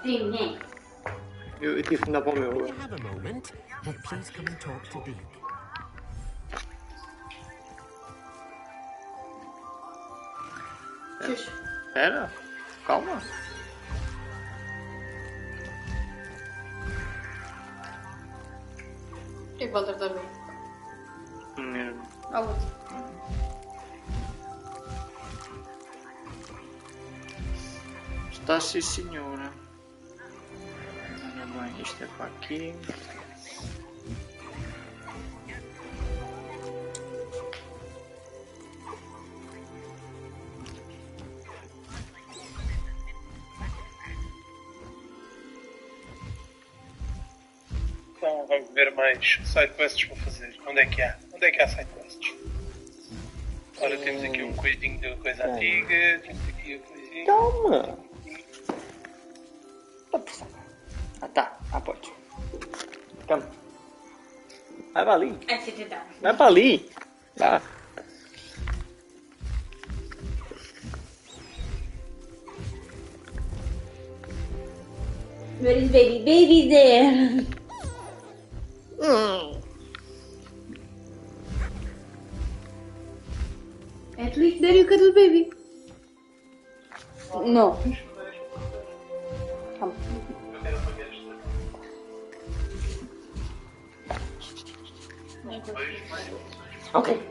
stream, né? Eu tive que dar para o meu. Have a moment, and please come and talk to Deke. Espera, calma. O que é que Walter está a ver? Hogwarts. Está sim, senhora. Ora bem, isto é para aqui. Então vamos ver mais sidequests para fazer. Onde é que há? Onde é que há sidequests? Ora, temos aqui um coisinho de coisa antiga, temos aqui a coisinha. Calma. Ah tá, pode. Calma. Vai para ali. Vai para ali. Tá. Where is baby? Baby there. At least there you cuddle baby. No. Come. Ok.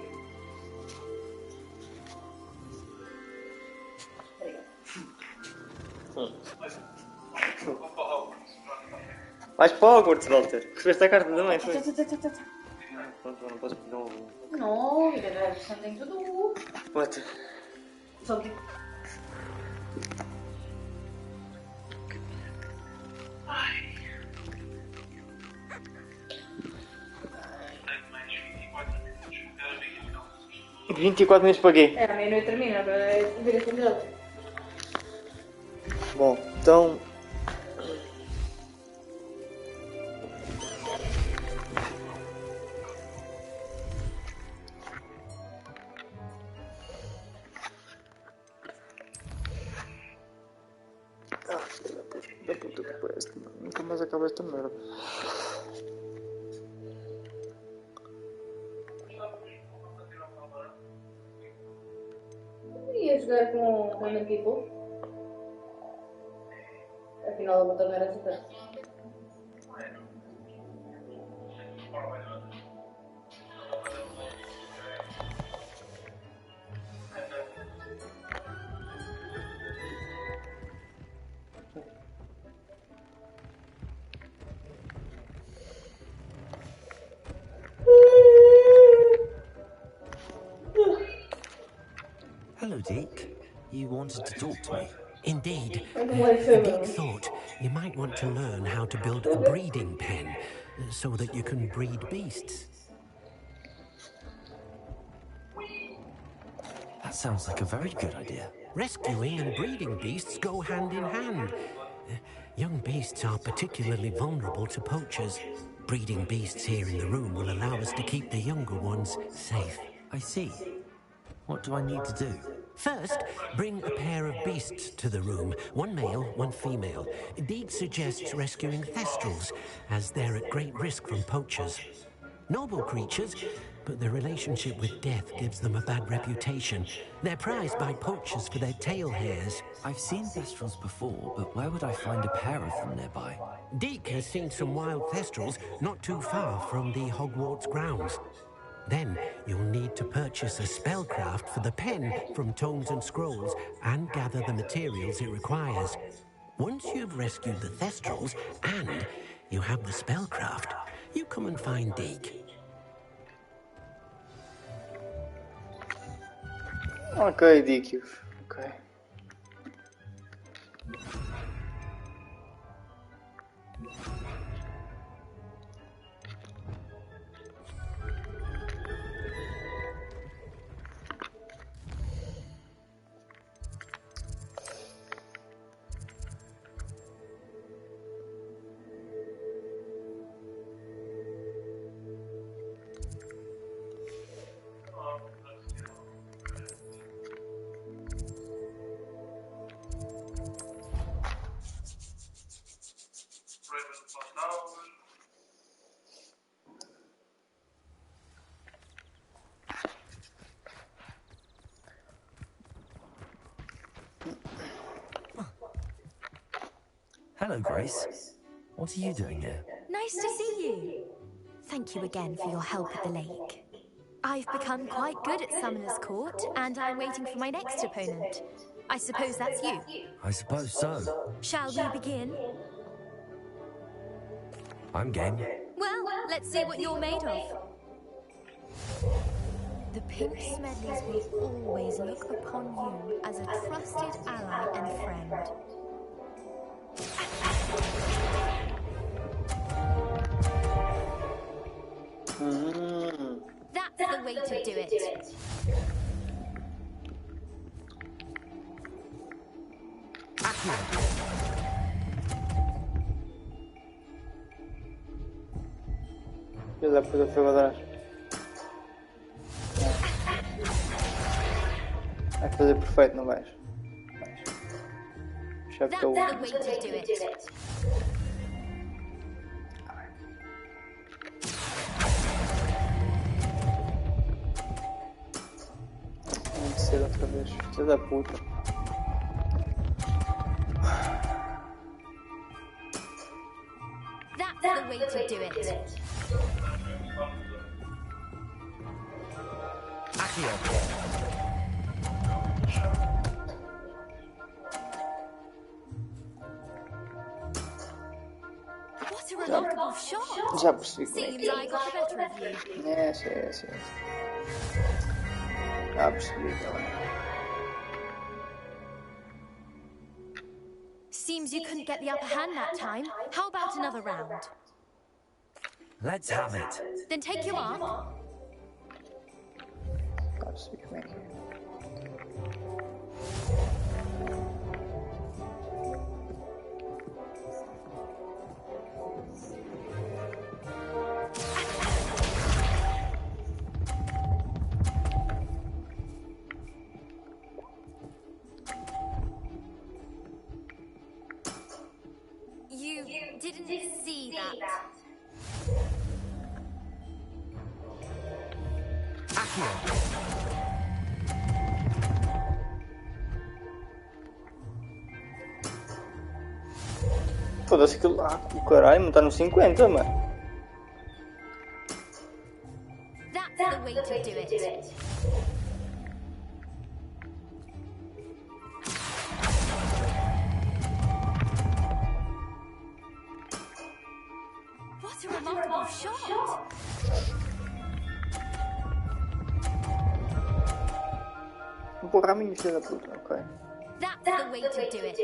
Vais para Hogwarts, Walter. Recebeste a carta também, foi? Pronto, não posso pedir um... No, we have something to do. What? Something. E 24 minutos para quê? É, a meia-noite termina, para ver a televisão. Bom, então... Da puta que parece, mano. Nunca mais acaba esta merda. Ia jogar com Random People. Afinal, eu vou tornar essa tarde. Hello, Deke. You wanted to talk to me? Indeed. Deke Deke thought you might want to learn how to build a breeding pen so that you can breed beasts. That sounds like a very good idea. Rescuing and breeding beasts go hand in hand. Young beasts are particularly vulnerable to poachers. Breeding beasts here in the room will allow us to keep the younger ones safe. I see. What do I need to do? First, bring a pair of beasts to the room. One male, one female. Deke suggests rescuing thestrals, as they're at great risk from poachers. Noble creatures, but their relationship with death gives them a bad reputation. They're prized by poachers for their tail hairs. I've seen thestrals before, but where would I find a pair of them nearby? Deke has seen some wild thestrals not too far from the Hogwarts grounds. Then you'll need to purchase a spellcraft for the pen from Tomes and Scrolls and gather the materials it requires. Once you've rescued the thestrals and you have the spellcraft, you come and find Deke. Ok, Deke. Ok. Hello, Grace. What are you doing here? Nice to see you. Thank you again for your help at the lake. I've become quite good at Summoner's Court, and I'm waiting for my next opponent. I suppose that's you. I suppose so. Shall we begin? I'm game. Well, let's see what you're made of. The Pink Smedleys will always look upon you as a trusted ally and friend. That's the way to do it. Filho da puta foi atrás. Vai fazer perfeito, não vais? Já That's estou. the way to do it. Vamos descer outra vez. Filho da puta. That's the way to do it. What a remarkable shot! Já percebi como é Seems que I got the better of you. é. Essa. Já percebi também. Seems you couldn't get the upper hand that time. How about another round? Let's have it. Then take your arm. Já percebi como é que é. You didn't see that. Foda-se aquilo lá. O caralho, está no 50, mano. That's the way to do it. What a remarkable shot! Porra, a minha filha da puta, ok. That's the way to do it.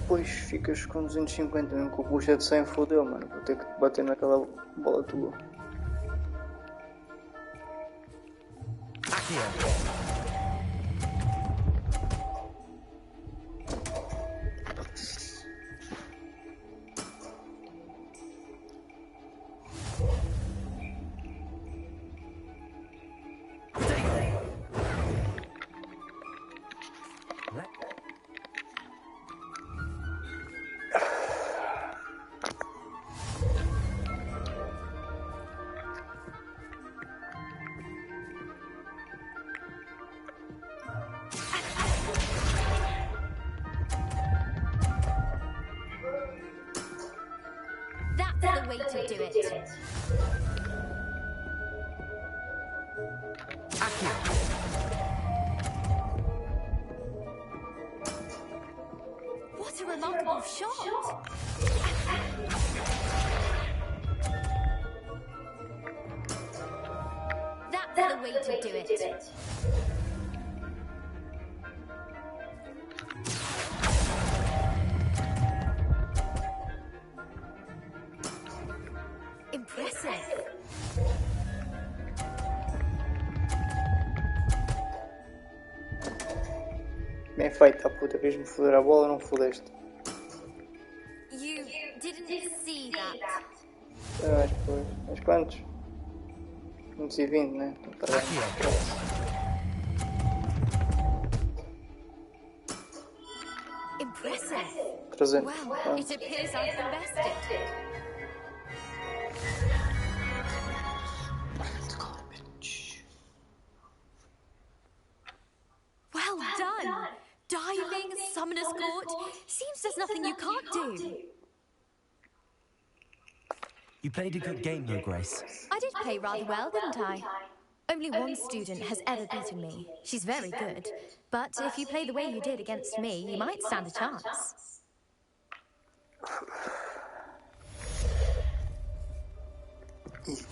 Depois ficas com 250, mesmo com o puxa de 100, fodeu, mano. Vou ter que bater naquela bola tua. That's the way to do it. What a remarkable shot! That's the way to do it. Impressive. Bem feito, a puta. Queres-me foder a bola ou não fodeste? You didn't see that. Mas quantos? 520, né? Então, tá bem. Impressive. 300. Well, it appears I've been bested. Well done! Diving Summoner's Court. Seems there's nothing you can't do. You played a good game, though, Grace. I did play rather well, didn't I? Only one student has ever beaten me. She's very good. But if you play the way you did against me, you might stand a chance. Easy.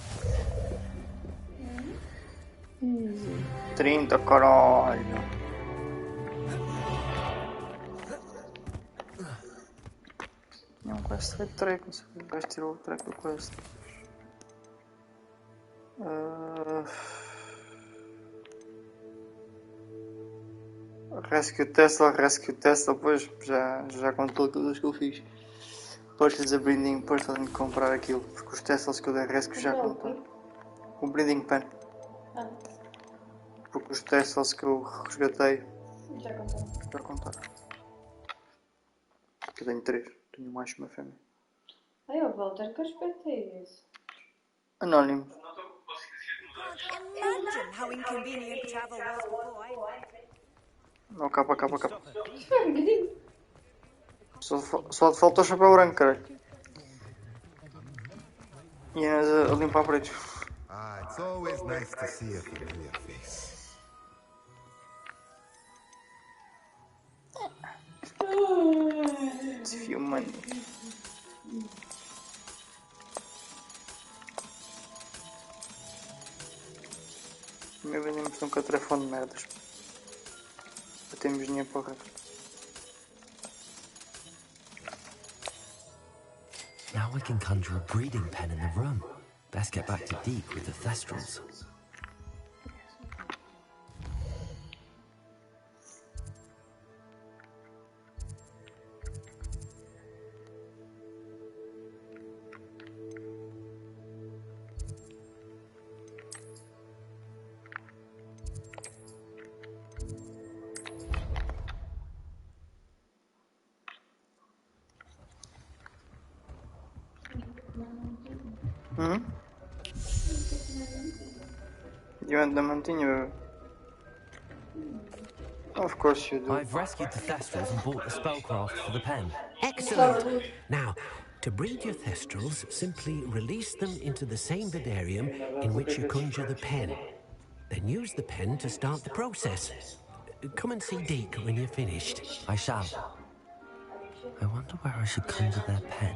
30, caralho. Tinha um quest de track, não sei o gajo tirou o track do quest. Rescue Tesla, pois já contou todas que eu fiz. Depois a branding, depois tenho que comprar aquilo, porque os Teslas que eu dei rescue já contaram. O branding pen. Porque os Teslas que eu resgatei já contaram. Eu tenho 3, tenho um macho e uma fêmea. Ai, o Walter, que aspecto é esse? Anónimo. Imagine how inconvenient travel was before I... Não, capa. Espera um bocadinho. Só te falta o chapéu branco, caralho. E a limpar pretos. It's always nice to see a familiar face. Desfio, mano. Me vendemos um catrafão de merdas. Temos dinheiro para o resto. Now I can conjure a breeding pen in the room. Best get back to Deke with the Thestrals. Diamante da mantinha. Of course you do. I've rescued the Thestrals and bought the spellcraft for the pen. Excellent. Now, to breed your Thestrals, simply release them into the same vivarium in which you conjure the pen. Then use the pen to start the process. Come and see Deke when you're finished. I shall. I wonder where I should conjure their pen.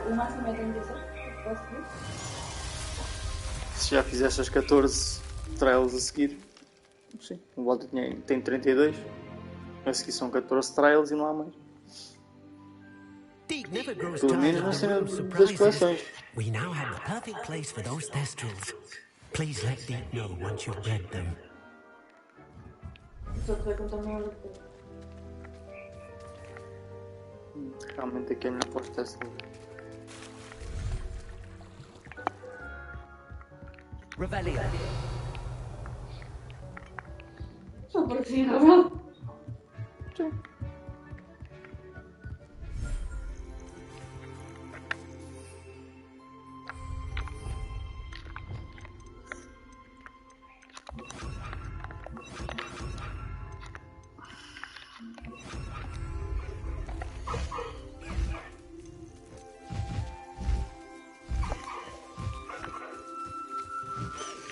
O máximo é 36. Posso ver? Se já fizeste as 14 trials a seguir, sim, o Walter tem 32. A seguir são 14 trials e não há mais. Deke never grows Pelo tired menos na of the cena room's das surprises. coleções. We now have the perfect place for those Thestrals. Please let Deke know once you've bred them. Só te vai contar uma hora depois. Realmente aqui é melhor para os testes. Revelio. Só por assim, não. Sim.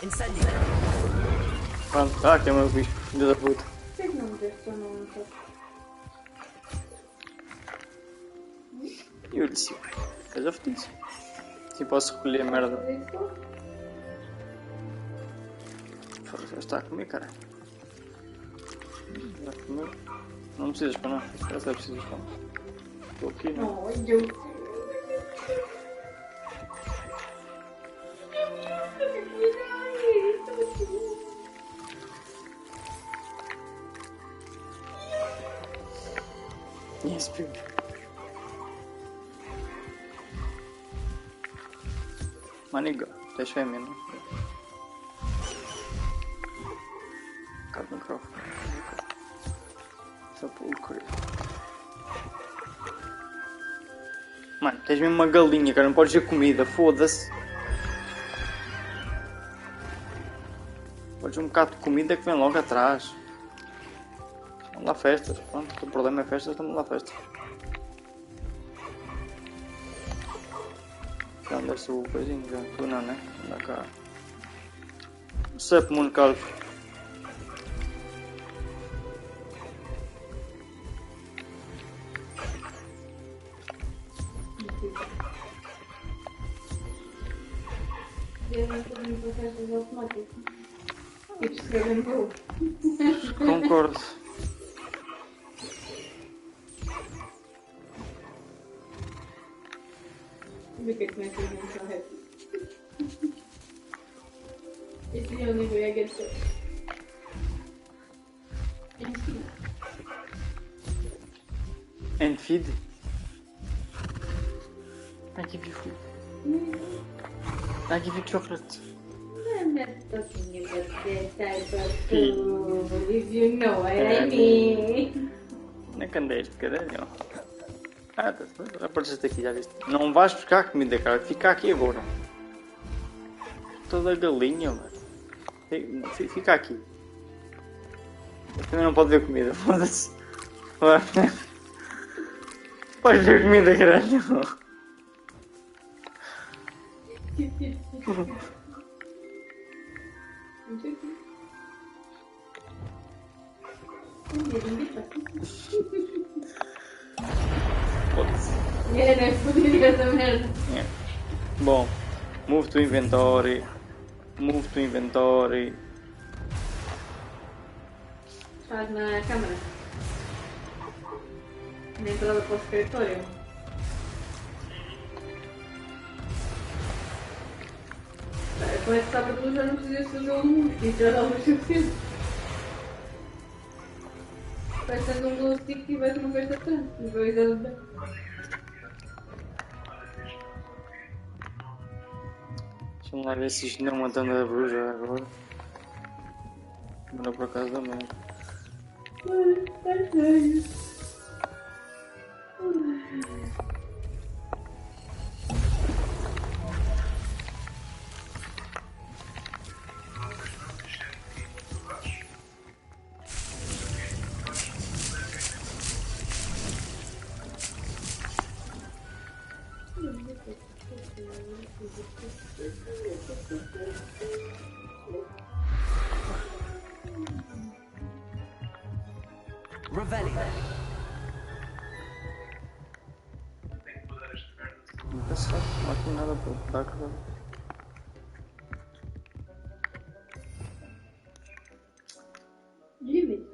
Incendio. Pronto, aqui é o meu bicho, filho da puta. Por que não me deste o nome? E eu disse, fez a fetiche. Assim posso recolher a merda. Já está a comer, cara. Já comeu. Não precisas para não. Já sei precisas para não. Estou aqui, não. Não, eu. Yes, baby. Maniga, tens fêmea, não? Cabe no microfone. Só para o correr. Mano, tens mesmo uma galinha, cara, não podes ver comida, foda-se. Podes um bocado de comida que vem logo atrás. Estão lá festas, pronto, o problema é festas, estamos lá festas. Já andaste o coisinho, já, tu não, né? Anda cá. Sup, Moon Calf. Devem fazer passagens automáticas. Tipo, escrever no gol. Concordo. Do que começa a gente só rap. It's the only way I get to. And feed? I give you food. I give you chocolate. I'm not talking about that type of food, if you know what I mean. Não é que andas de caralho. Ah, apareceste aqui, já viste? Não vais buscar comida, cara. Fica aqui agora. Toda galinha, mano. Fica aqui. Eu também não pode ver comida, foda-se. Podes ver comida, caralho. É, não é fodido essa merda. Bom, move to inventory. Move to inventory. Estás na câmara. Na entrada para o escritório. Com essa sapatura já não precisas fazer o move e já dá o suficiente. Vais tendo um glow stick e vais uma festa tanto. E vais a bem. Deixa-me lá ver se isto não é uma tanda da bruxa agora. Não por acaso da merda. Ai, sério. Revelio. Não penso que não há aqui nada para botar, cara. Jimmy.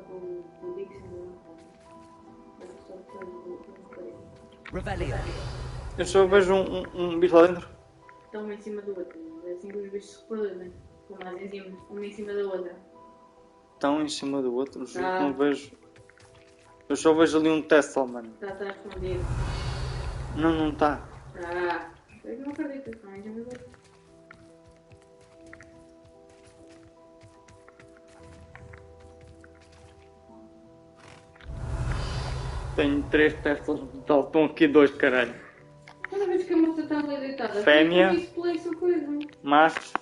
com o Dixon. Revelio. Eu só vejo um bicho lá dentro. Estão uma em cima do outro. É assim que os bichos se reproduzem. Com mais enzimas, uma em cima da outra. Estão em cima do outro, juro que Tá. não vejo. Eu só vejo ali um Tesla, mano. Está escondido. Não está. Tá. Eu não acredito. Estão em cima do outro. Tenho 3 Teslas no total. Estão aqui 2, caralho. Cada vez que a moça está ali deitada, Fêmea. isso pela essa coisa. Mas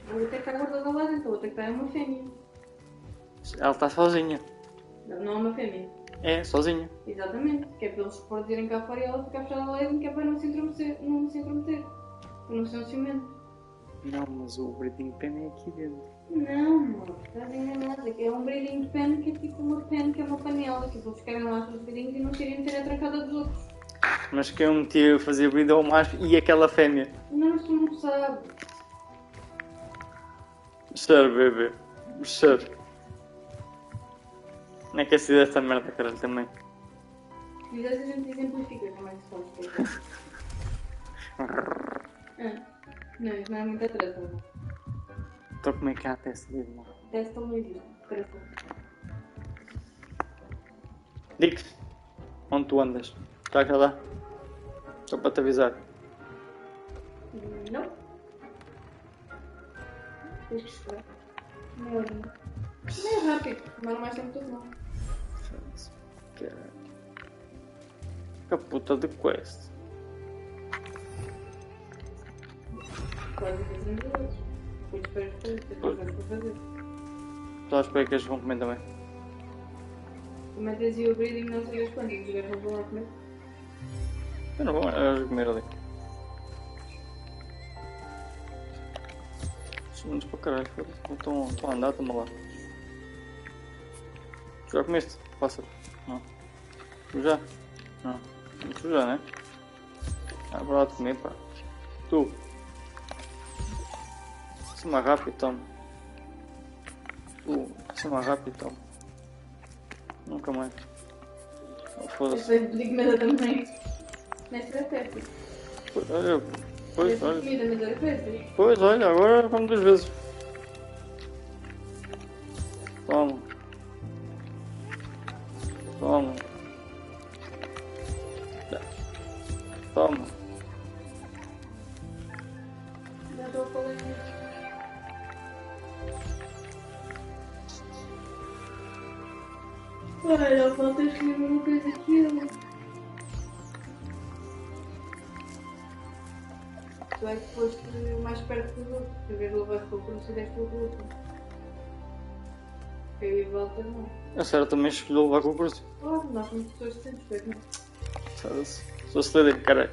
A outra que está guardada lá dentro, a outra que está é uma fêmea. ela está sozinha. Não é uma fêmea. É, sozinha. Exatamente. Que é para eles produzirem cá fora e ela ficar fechada lá dentro, que é para não se intrometer. Não se intrometer. Para não ser um ciumento. Não, mas o breeding pen é aqui dentro. Não, amor, estás enganada. É um breeding pen que é tipo uma pen, que é uma panela. Que eles querem lá os breedings e não querem ter a trancada dos outros. Mas que eu meti a fazer breed ao macho e aquela fêmea. Não, tu não sabes. Sure, bebê. Sure. Não é que é assim desta merda, caralho, também. Se quiseres a gente exemplifica como é que se faz. Não, isso não é muita treta, não. Então como é que há a testa dele, não? Testa não existe. Treta. Dix, onde tu andas? Estás lá? Só para te avisar. Não. Tens que esperar. Não é rápido. Demora mais tempo que não. Caralho. Que puta de quest. Quase fazendo dois. Depois esperas depois para fazer. Só espero que eles vão comer também. Também tens o breeding não sei as quantas. Os gajos não vão lá comer. Eu não vou, eles comer ali. Segundos para caralho, foda-se. Estão a andar, estão lá. Já comeste? Pássaro? Não. Tu já? Não. Tu já, né? Ah, para lá de comer, pá. Tu. Se mais rápido, toma. Tu. Se mais rápido, toma. Nunca mais. Oh, foda-se. Eu pedi comida também. Nesta era festa. Olha, pois, olha. Comida, mas era festa. Pois, olha, agora como 2 vezes. Toma. Toma. Toma. Já estou a falar nisso. Olha, falta escolher uma coisa aquilo. Tu é que foste mais perto dos outros. Tu vês levar com o curso e deste o outro. Eu e a volta não. A Sarah também escolheu levar com o curso. Oh, nós somos pessoas decentes, pois não. Foda-se. Sou Slytherin, caralho.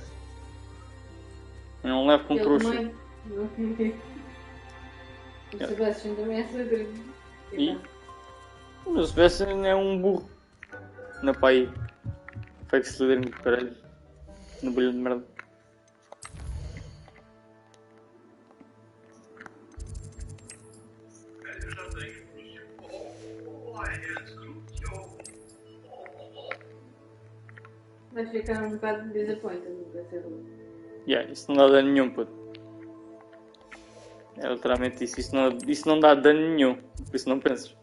Eu não levo com Ele trouxa. também. O Sebastian também é Slytherin. E? O Sebastian é um burro. Na pai. Fake Slytherin, caralho. No bolho de merda. Vais ficar um bocado disappointed, vai ser ruim. Yeah, isso não dá dano nenhum, puto. É literalmente isso. Isso não dá dano nenhum. Por isso não penses.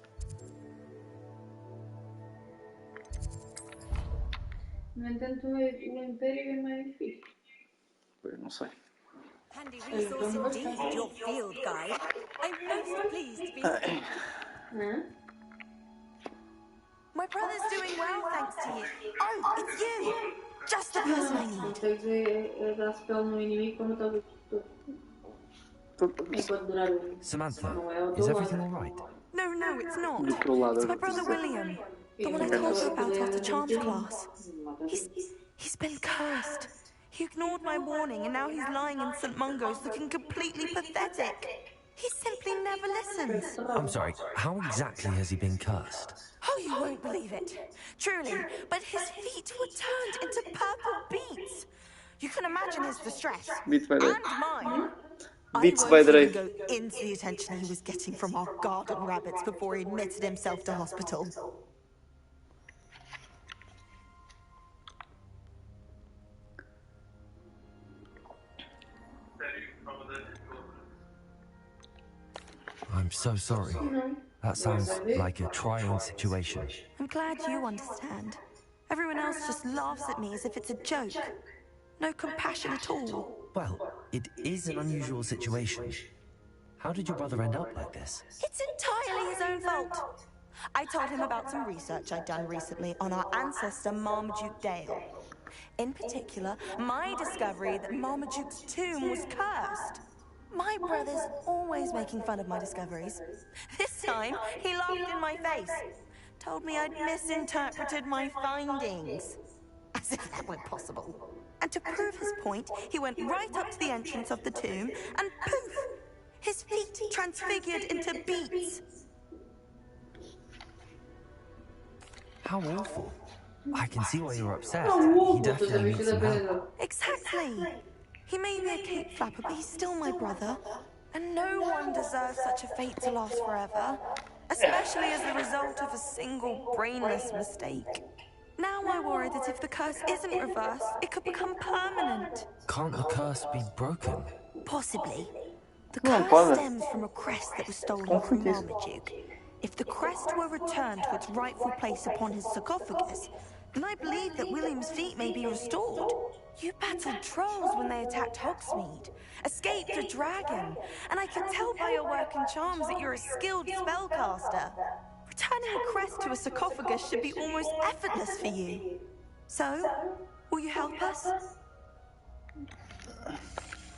No entanto, o Império é mais fixe. Pois não sei. Handy resource indeed, your field guide. I'm most pleased to be... Hã? My brother's doing well, thanks to you. Oh, it's you! Just the person I need. Consegues dar spell no inimigo como está o enquanto durar o... Samantha, Não é o is teu everything lado. all right? No, it's not. Do teu lado. It's my brother William. The one I told you about after charms class. He's been cursed. He ignored my warning and now he's lying in St. Mungo's looking completely pathetic. He simply never listens. I'm sorry, how exactly has he been cursed? Oh, you won't believe it. Truly, but his feet were turned into purple beets. You can imagine his distress. Beat by that. And mine. I Beats by won't the even Drake. go into the attention he was getting from our garden rabbits before he admitted himself to hospital. I'm so sorry. That sounds like a trying situation. I'm glad you understand. Everyone else just laughs at me as if it's a joke. No compassion at all. Well, it is an unusual situation. How did your brother end up like this? It's entirely his own fault. I told him about some research I'd done recently on our ancestor Marmaduke Dale. In particular, my discovery that Marmaduke's tomb was cursed. My brother's always making fun of my discoveries. This time, he laughed in my face. Told me I'd misinterpreted my findings. As if that were possible. And to prove his point, he went right up to the entrance of the tomb and poof! His feet transfigured into beets. How awful. I can see why you're upset. He definitely needs some help. Exactly. He may be a cape flapper, but he's still my brother. And no one deserves such a fate to last forever. Especially as the result of a single brainless mistake. Now I worry that if the curse isn't reversed, it could become permanent. Can't the curse be broken? Possibly. The Não curse pode. stems from a crest that was stolen Com from certeza. Marmaduke. If the crest were returned to its rightful place upon his sarcophagus, then I believe that William's feet may be restored. You battled trolls when they attacked Hogsmeade, escaped a dragon, and I can tell by your work and charms that you're a skilled spellcaster. Returning a crest to a sarcophagus should be almost effortless for you. So, will you help us?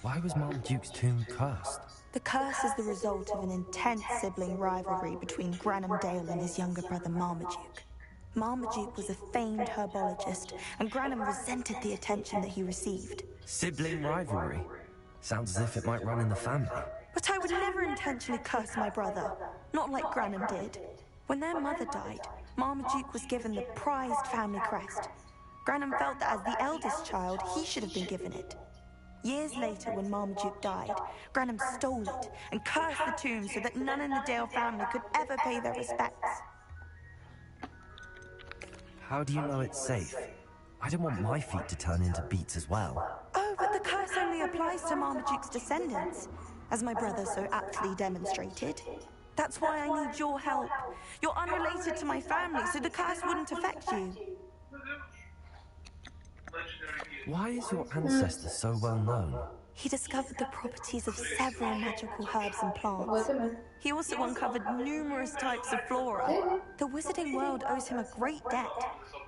Why was Marmaduke's tomb cursed? The curse is the result of an intense sibling rivalry between Granham Dale and his younger brother Marmaduke. Marmaduke was a famed herbologist, and Granham resented the attention that he received. Sibling rivalry? Sounds as if it might run in the family. But I would never intentionally curse my brother, not like Granham did. When their mother died, Marmaduke was given the prized family crest. Granham felt that as the eldest child, he should have been given it. Years later, when Marmaduke died, Granham stole it and cursed the tomb so that none in the Dale family could ever pay their respects. How do you know it's safe? I don't want my feet to turn into beets as well. Oh, but the curse only applies to Marmaduke's descendants, as my brother so aptly demonstrated. That's why I need your help. You're unrelated to my family, so the curse wouldn't affect you. Why is your ancestor so well known? He discovered the properties of several magical herbs and plants. He also uncovered numerous types of flora. The wizarding world owes him a great debt.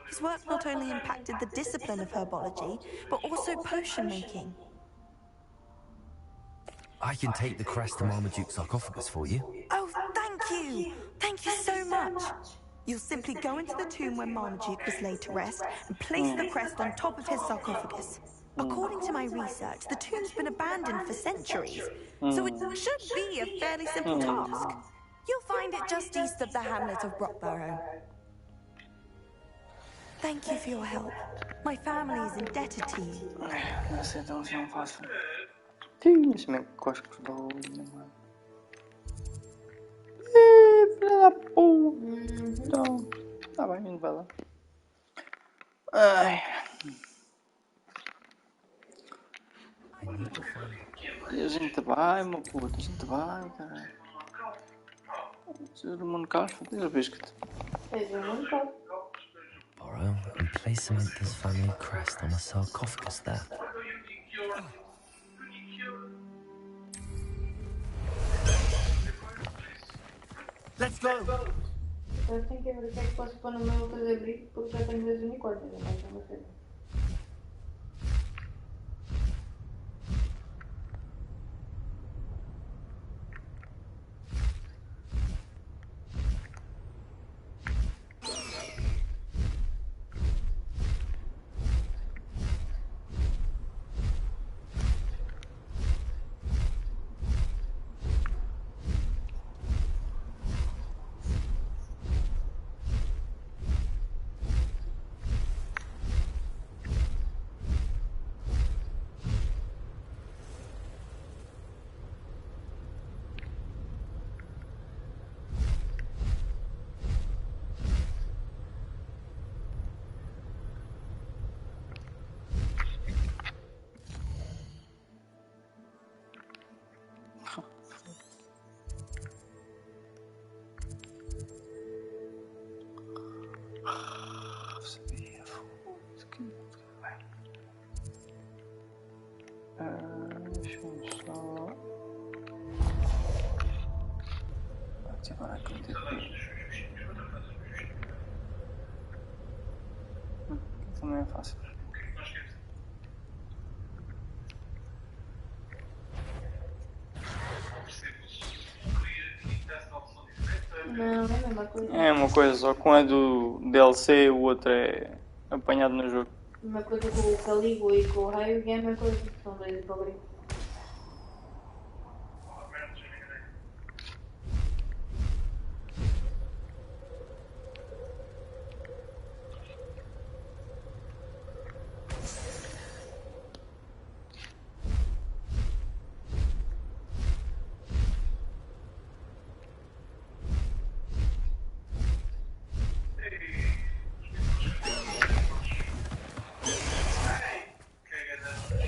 His work not only impacted the discipline of herbology, but also potion making. I can take the crest to Marmaduke's sarcophagus for you. Oh, thank you! Thank you so much! You'll simply go into the tomb where Marmaduke was laid to rest and place the crest on top of his sarcophagus. According to my research, the tomb's been abandoned for centuries, so it should be a fairly simple task. You'll find it just east of the hamlet of Brockborough. Thank you for your help. My family is indebted to you. Não sei então se não faço. Sim, se me cosco da unha, mano. Filha da puta. Então, tá bem, a gente vai lá. Ai. A gente vai, meu puto, a gente vai, caralho. Ser mundo casco, diz a biscuit. Borrow and place Samantha's family crest on a sarcophagus there. Let's go! Eu tenho que ver o que é que posso pôr no meu fazer brinco porque já tenho 2 unicórnios, mas não sei. Agora aqui também é fácil. Não, é a mesma coisa. É uma coisa, só com a do DLC o outro é apanhado no jogo. Uma coisa com o Caligo e com o Raio é a mesma coisa. São dois hipogritos.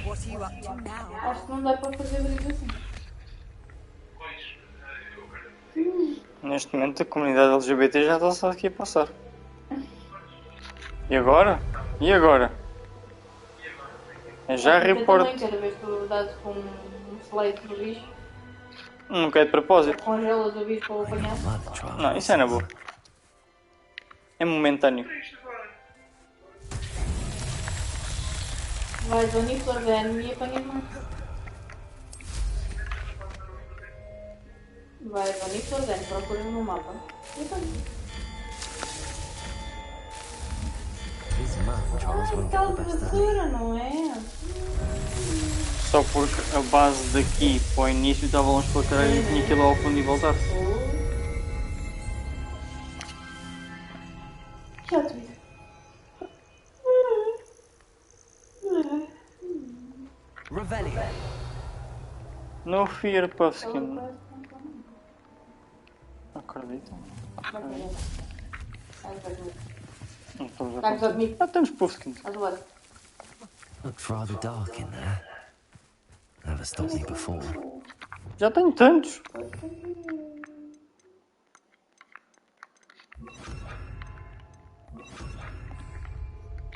What are you up to now? Acho que não dá para fazer brilho assim. Neste momento a comunidade LGBT já está só aqui a passar. E agora? E agora? É já report. Também, cada vez que tu dás com um slate no bicho, Nunca é de propósito. congelas o bicho para o apanhar. Não, isso é na boa. É momentâneo. Vais ao Nicolas e apanhas mais. Vais ao Nicolas, procuras no mapa. E apanhas. His mum, Charles, Ah, won't aquela get the best of him. vassoura, não é? Só porque a base daqui para o início estava longe para caralho e tinha que ir lá ao fundo e voltar. Já te vi. Revelio. No fear, Puffskin. Acredito. Não estamos a Vai conseguir. dormir. Já temos Puffskin. Agora. Looks rather dark in there. Never stopped me before. Já tenho tantos.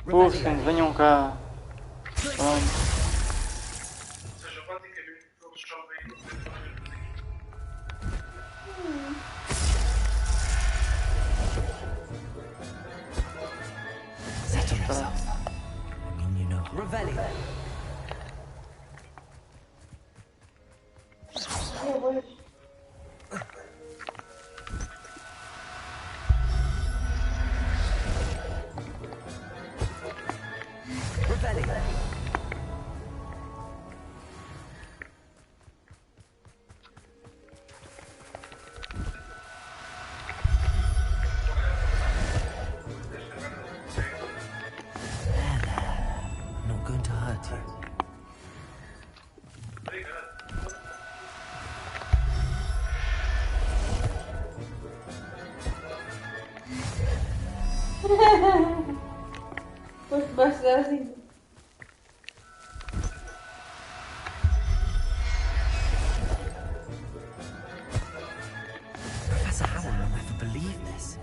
Puffskin, venham cá. Pronto. Settle yourself. I mean, you know. Revelio. Revelio. I'm not going to hurt you. Depois de baixo da assim. Professor Howell will never believe this.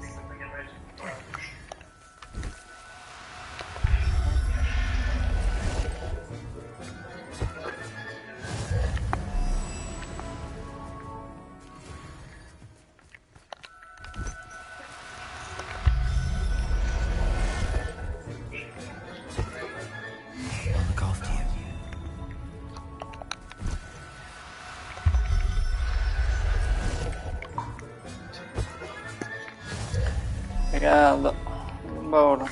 I'll look after you. Obrigado. Bora.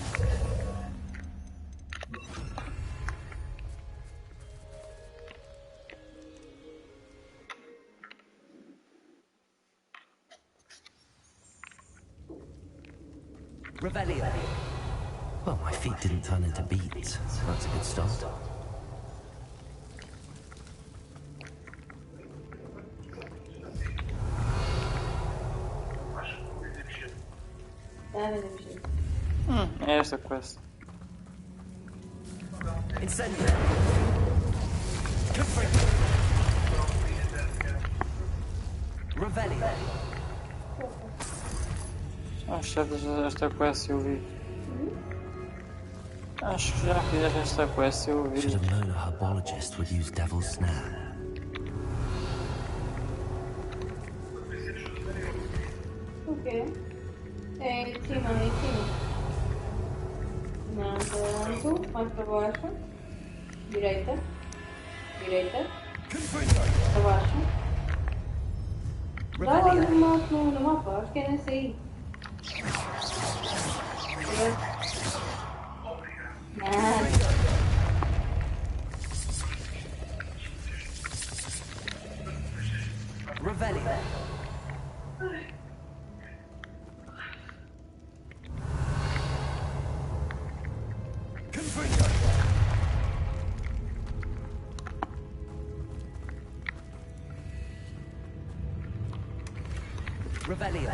Revelio. Well, my feet didn't turn into beads. That's a good start. Tá vendo, bicho? É esta quest. Incendio. Revelio. Acho que já esta quest eu vi. Acho que já fizeste esta quest eu vi. Should have known a herbologist would use devil's snare. quê? É em cima, é em cima. Não tanto, mais para baixo. Direita. Direita. Para baixo. Dá lá no mapa, acho que é nesse aí. Nada. Revelio. Revelio.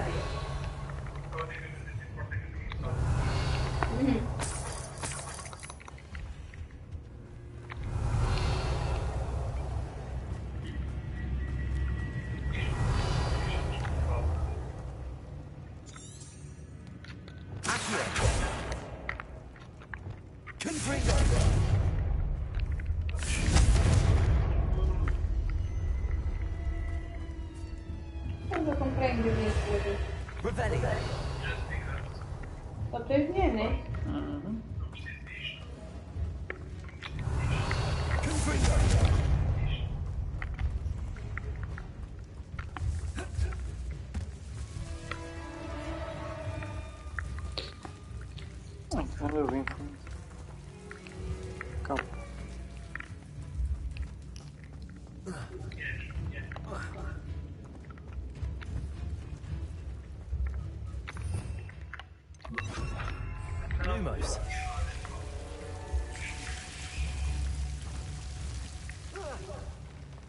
Eu comprei um livrinho hoje. Revelio. Só tens dinheiro, né? Olha eu vim. Calma. Lumos.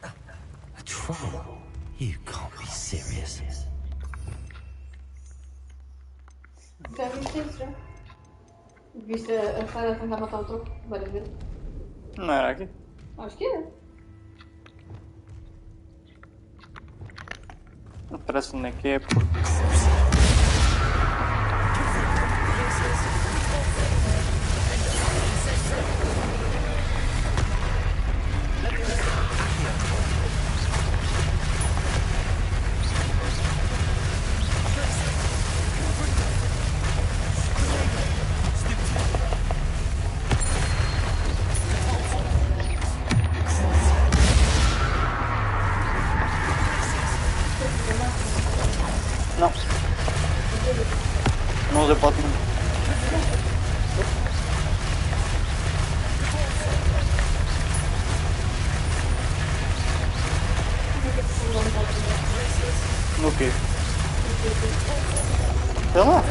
A troll? You can't be serious. Já viste isso, já? Viste a Clara tentar matar o troco várias vezes? Não era aqui? Acho que é. Não parece onde é que é porque. Não. Não usei pote nenhum. No quê? Sei lá.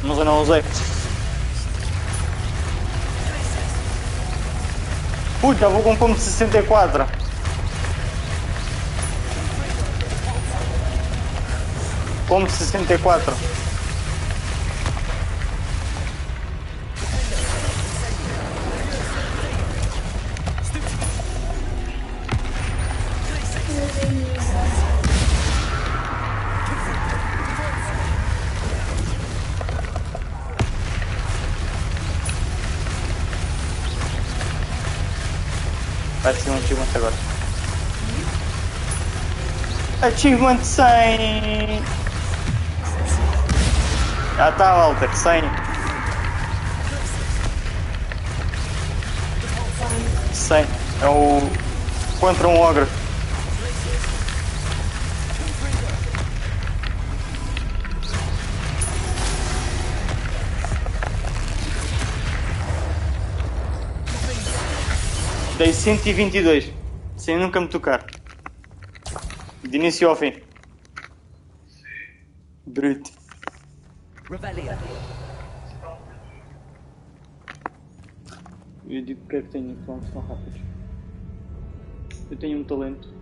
Mas eu não usei. Puta, vou com fome de 64. Fome de 64. Vai ser um achievement agora. Achievement 100! Já está, Walter, 100. 100. É o... contra um ogre. Dei 122, sem nunca me tocar. De início ao fim. Bruto. Revelio. Eu digo que é que tenho que são rápidos. Eu tenho um talento.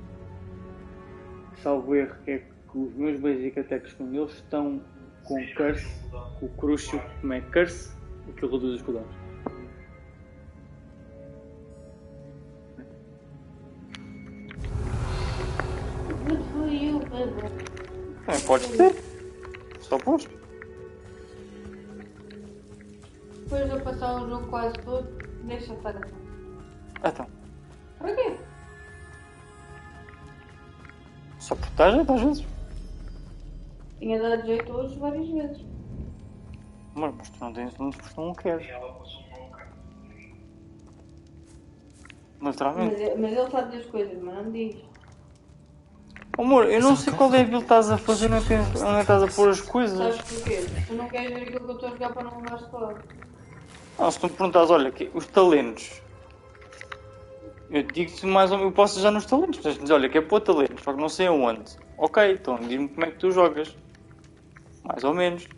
Salvo erro, é que os meus basic attacks, quando eles estão com curse, o crucio, como é curse, aquilo reduz os cooldowns. Good for you, baby. É, podes ter. Só posto. Depois de eu passar o jogo quase todo, deixa estar assim. Então. Dá jeito às vezes. Tinha dado jeito hoje várias vezes. Mas tu não tens números porque não queres. E ela passou um mau carro. Literalmente. Mas ele sabe das coisas, mas não diz. Amor, eu não sei qual é a build que estás a fazer, não é onde estás a pôr as coisas. Sabes porquê? Tu não queres ver aquilo que eu estou a jogar para não levares fora. Não, se tu me perguntares, olha, os talentos. Eu te digo-te mais ou menos, eu posso usar nos talentos. Mas dizer, olha, que é pôr talentos, só que não sei aonde. Ok, então diz-me como é que tu jogas. Mais ou menos.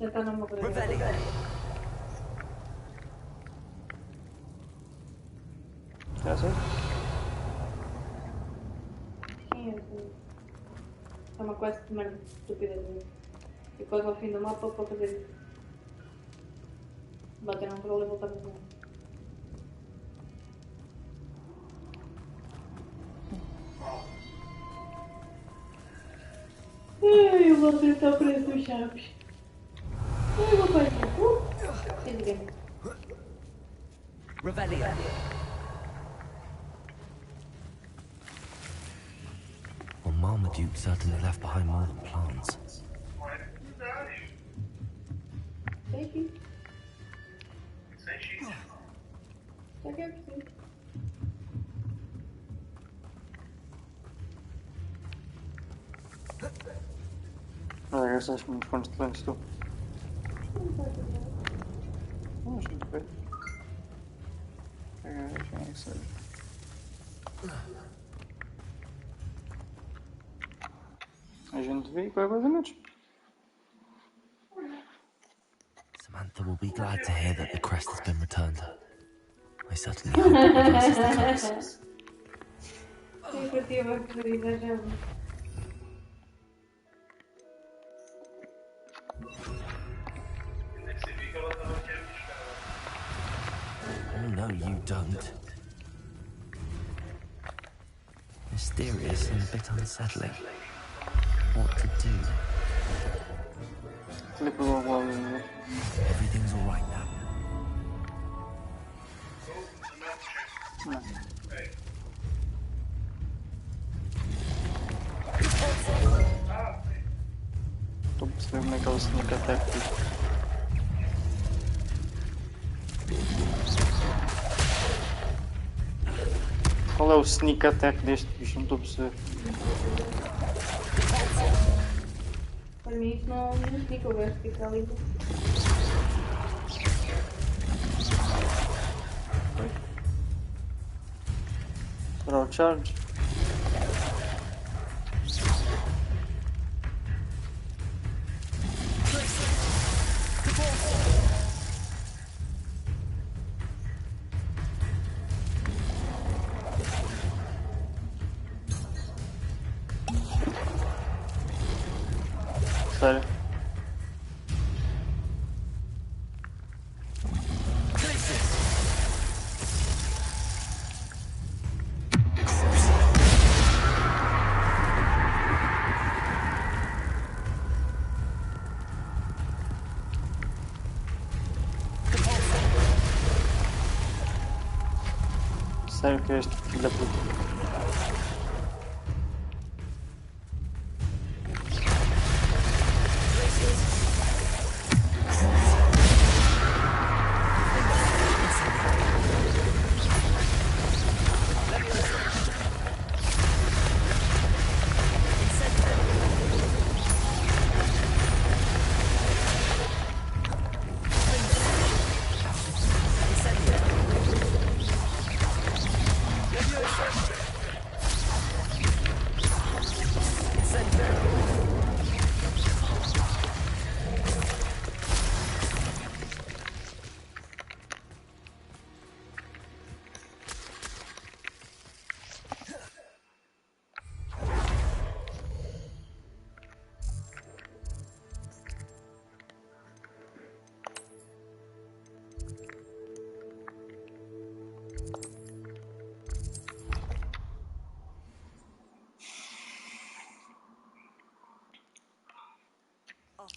Já está numa coisa. Já sei. Sim, eu sei. É uma quest de merda estúpida. E quase ao fim do mapa para fazer isso. Bater num troll e voltar para cima. Ai, o Walter está preso nos chaves. Ai, meu pai. Diga-me. Revelio. Well, Marmaduke certainly left behind more than plants. Thank you. Sem X. Só que é preciso. Olha, gastaste muitos pontos de talentos tu. Vamos ver. Quem é que seja? A gente vê qualquer coisa menos. Samantha will be glad to hear that the crest has been returned. I certainly hope it reverses the curse. Sim, para ti vai fazer exagero. Nem sabia que ela estava aqui a buscar. Oh no, you don't. Mysterious and a bit unsettling. What to do? Clica logo lá no. Everything's alright now. Não. Estou a perceber como é que é o sneak attack disto. Qual é o sneak attack deste bicho? Não estou a perceber. Para mim isso não significa, o gajo fica ali. Será o charge? Sério? Sério que é este filho da puta?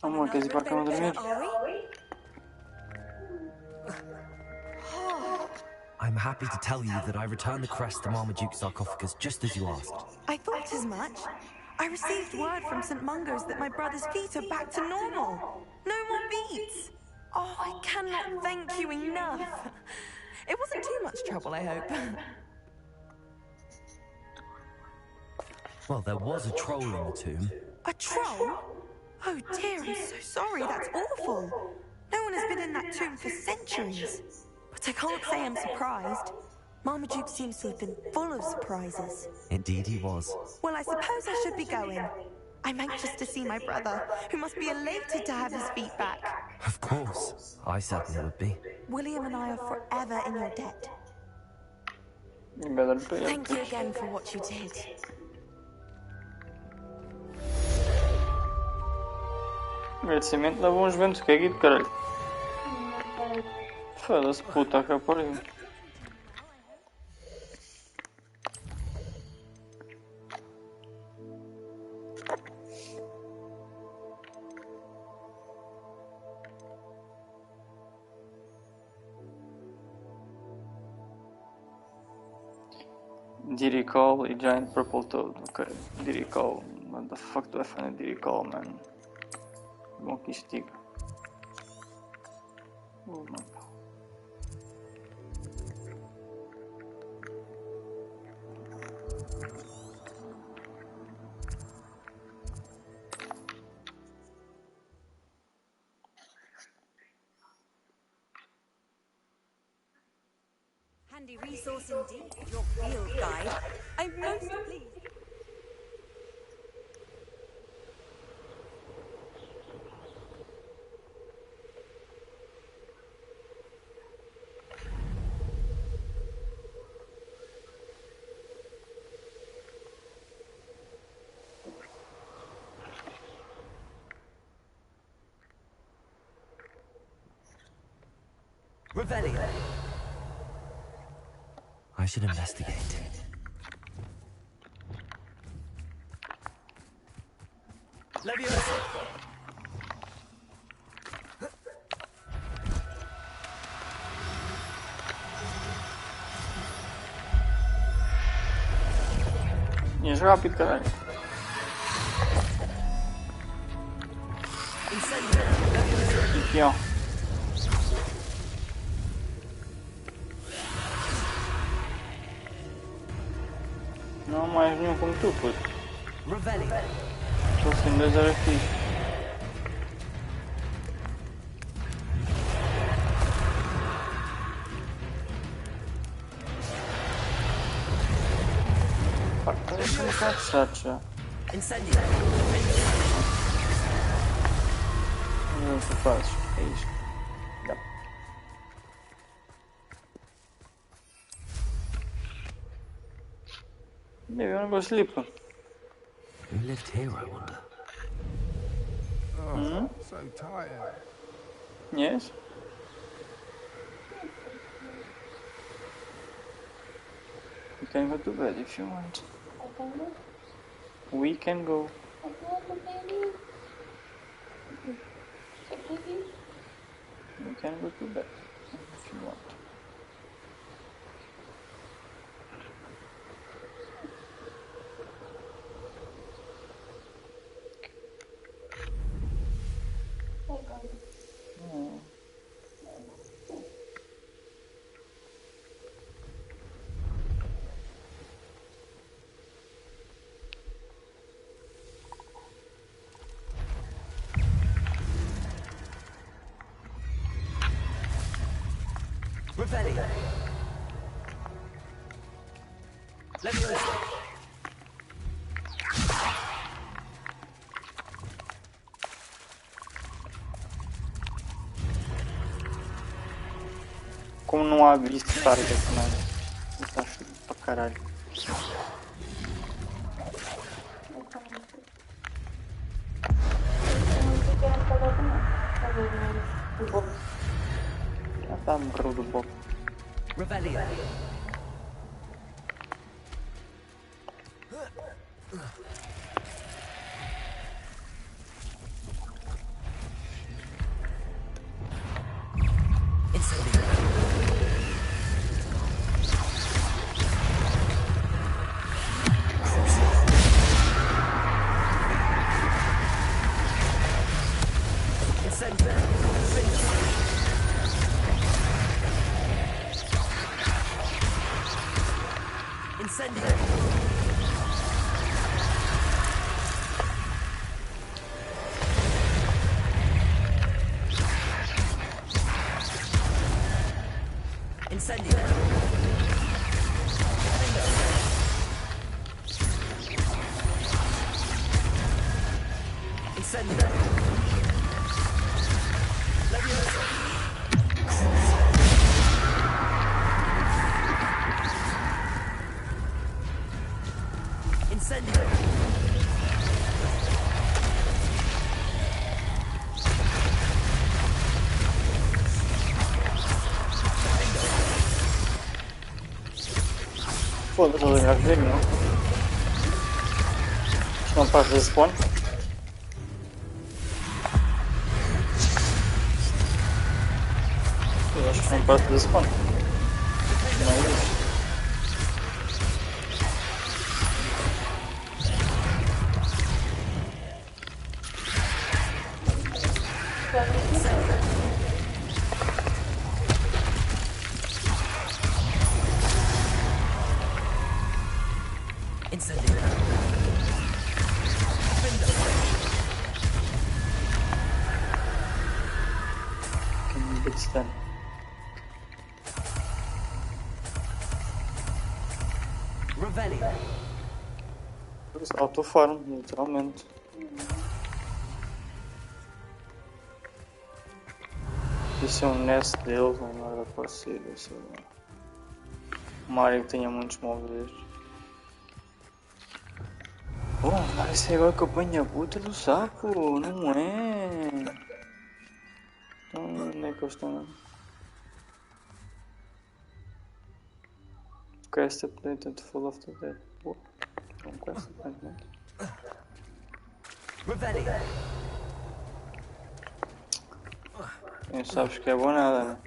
Amor, queres ir para a cama dormir? I'm happy to tell you that I returned the crest to Marmaduke's sarcophagus just as you asked. I thought as much. I received word from St. Mungo's that my brother's feet are back to normal. No more beats. Oh, I cannot thank you enough. It wasn't too much trouble, I hope. Well, there was a troll in the tomb. A troll? Oh dear, I'm so sorry. That's awful. No one has been in that tomb for centuries. But I can't say I'm surprised. Marmaduke seems to have been full of surprises. Indeed he was. Well, I suppose I should be going. I'm anxious to see my brother, who must be elated to have his feet back. Of course. I certainly would be. William and I are forever in your debt. Thank you again for what you did. Agradecimento leva uns ventos, que é aqui de caralho. Foda-se, puta que pariu. Diddy Call e Giant Purple Toad. Ok, Diddy Call. What the fuck do I find a Diddy Call, man? Bom que isto diga. Oh, mapa. Handy resource indeed, your field guide. I'm most pleased. Revelio. I should investigate. Leviosa. Ias rápido, caralho. Aqui, ó. Não há mais nenhum como tu, puto. Se fossem dois era fixe. Pá, parece um bocado chato já. Não se fazes, é isto. Dá. Maybe I wanna go sleep. Who lived here, I wonder? Oh, so tired. Yes? You can go to bed if you want. We can go. You can go to bed if you want. Revelio. Leviosa. Como não há visto target, mano. Está fodido para caralho. Já está a morrer do boco. Revelio. Incendio. Incendio. Incendio. Leviosa. Incendio. Foda-se, eu já vi, não. Isto não passa de spawn. Eu acho que não passa de spawn. Não é isso. Incendio. Um bit stun. Revelio. Autofarm, literalmente. Isso é um nest deles, não é nada parecido. Isso é uma área que tenha muitos móveis. Oh, isso é agora que eu ponho a puta do sapo, não é? Então, onde é que eles estão? Quest updated to full of the dead. Boa. Um quest update. Revelio. Quem sabes que é bom nada, né?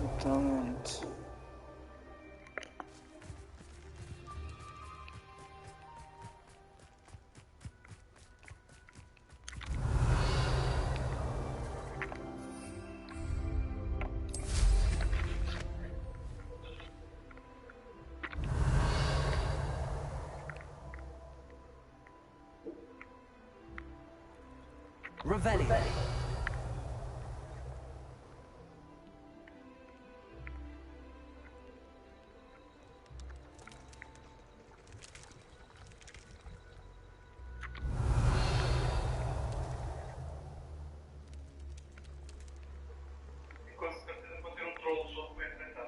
Literalmente. Revelio. Com certeza vou ter um troll só para enfrentar.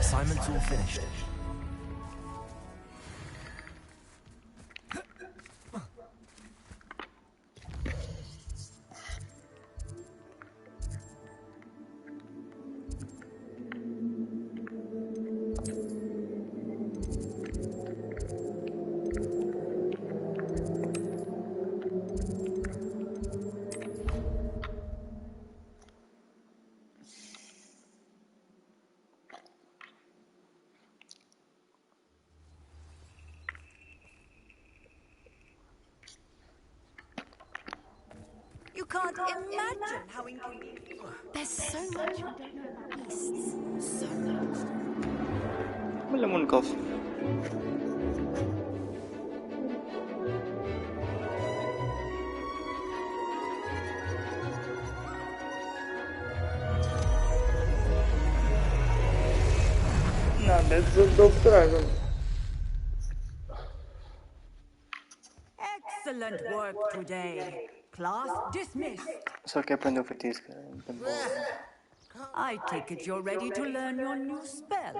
Assignment's all finished. You can't imagine how inconvenient. There's so much we don't know about beasts. So much. Olha o Monikov. Nada, é doutorado. Excellent work today. Class dismissed. Só que aprendeu feitiço, cara. I take it you're ready to learn your new spell.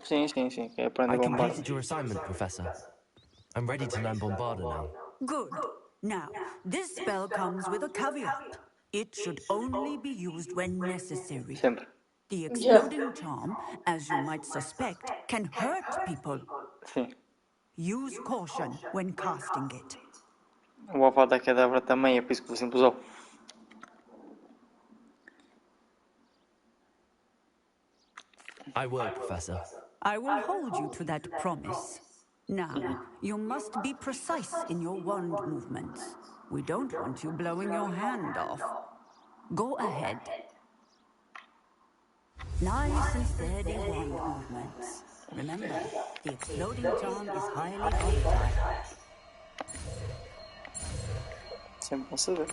Sim, que aprender I bombarda. completed your assignment, Professor. I'm ready to learn Bombarda now. Good. Now, this spell comes with a caveat. It should only be used when necessary. Sempre. The exploding charm, as you might suspect, can hurt people. Sim. Use caution when casting it. O Avada Kedavra também, é por isso que você usou. I will, Professor. I will hold you to that promise. Now, you must be precise in your wand movements. We don't want you blowing your hand off. Go ahead. Nice and steady wand movements. Remember, the exploding charm is highly volatile. Sempre bom saber.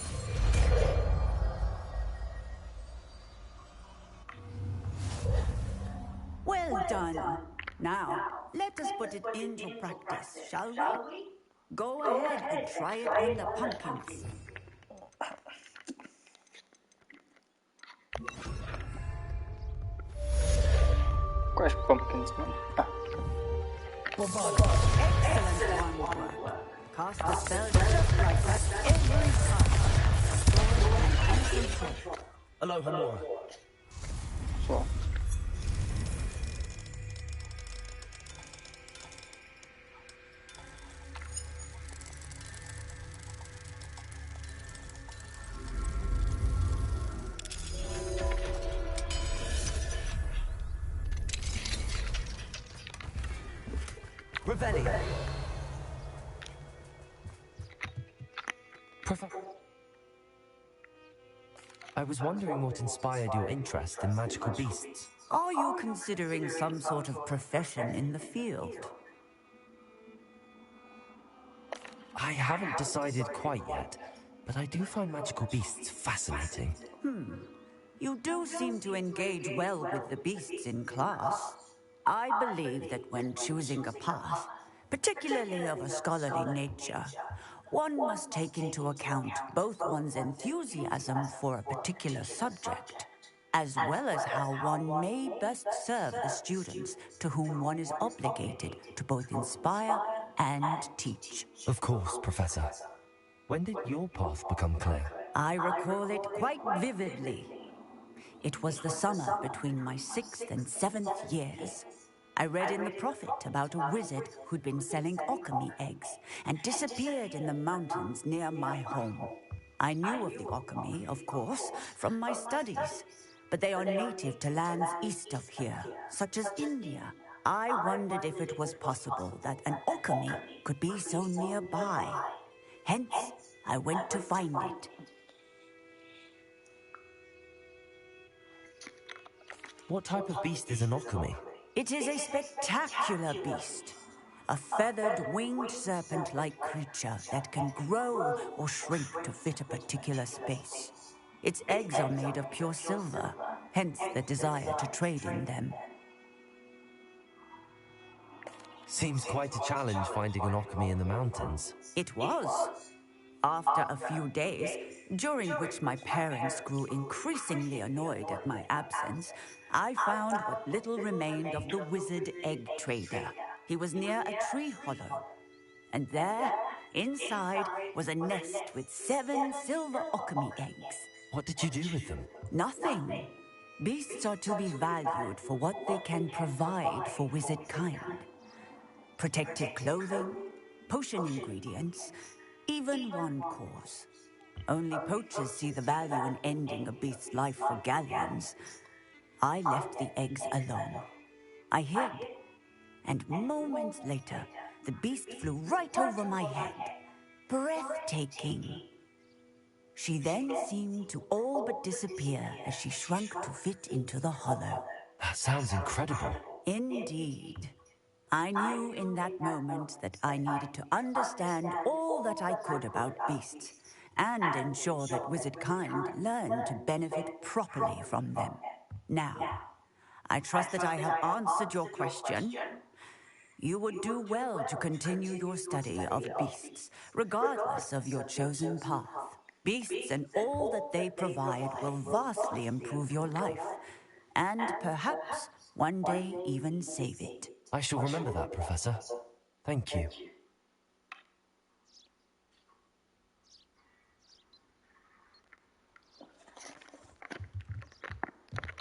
Well done. Now, let us put it into practice, shall we? Go ahead and try it on the pumpkins. Quais pumpkins, mano? Ah, Excellent wand work. Cast the spell just like that every time. Aloha Mora. pessoal. Revelio. I was wondering what inspired your interest in magical beasts. Are you considering some sort of profession in the field? I haven't decided quite yet, but I do find magical beasts fascinating. You do seem to engage well with the beasts in class. I believe that when choosing a path, particularly of a scholarly nature, one must take into account both one's enthusiasm for a particular subject, as well as how one may best serve the students to whom one is obligated to both inspire and teach. Of course, Professor. When did your path become clear? I recall it quite vividly. It was the summer between my 6th and 7th years. I read in the Prophet about a wizard who'd been selling alchemy eggs and disappeared in the mountains near my home. I knew of the alchemy, of course, from my studies, but they are native to lands east of here, such as India. I wondered if it was possible that an alchemy could be so nearby. Hence, I went to find it. What type of beast is an alchemy? It is a spectacular beast. A feathered, winged serpent-like creature that can grow or shrink to fit a particular space. Its eggs are made of pure silver, hence the desire to trade in them. Seems quite a challenge finding an alchemy in the mountains. It was. After a few days, during which my parents grew increasingly annoyed at my absence, I found what little remained of the wizard egg trader. He was near a tree hollow, and there, inside, was a nest with 7 silver alchemy eggs. What did you do with them? Nothing. Beasts are to be valued for what they can provide for wizard kind. Protected clothing, potion ingredients, even wand cores. Only poachers see the value in ending a beast's life for galleons. I left the eggs alone. I hid, and moments later, the beast flew right over my head. Breathtaking. She then seemed to all but disappear as she shrunk to fit into the hollow. That sounds incredible. Indeed. I knew in that moment that I needed to understand all that I could about beasts and ensure that wizard kind learned to benefit properly from them. Now, I trust that I have answered your question. You would do well to continue your study of beasts, regardless of your chosen path. Beasts and all that they provide will vastly improve your life, and perhaps one day even save it. I shall remember that, Professor. Thank you.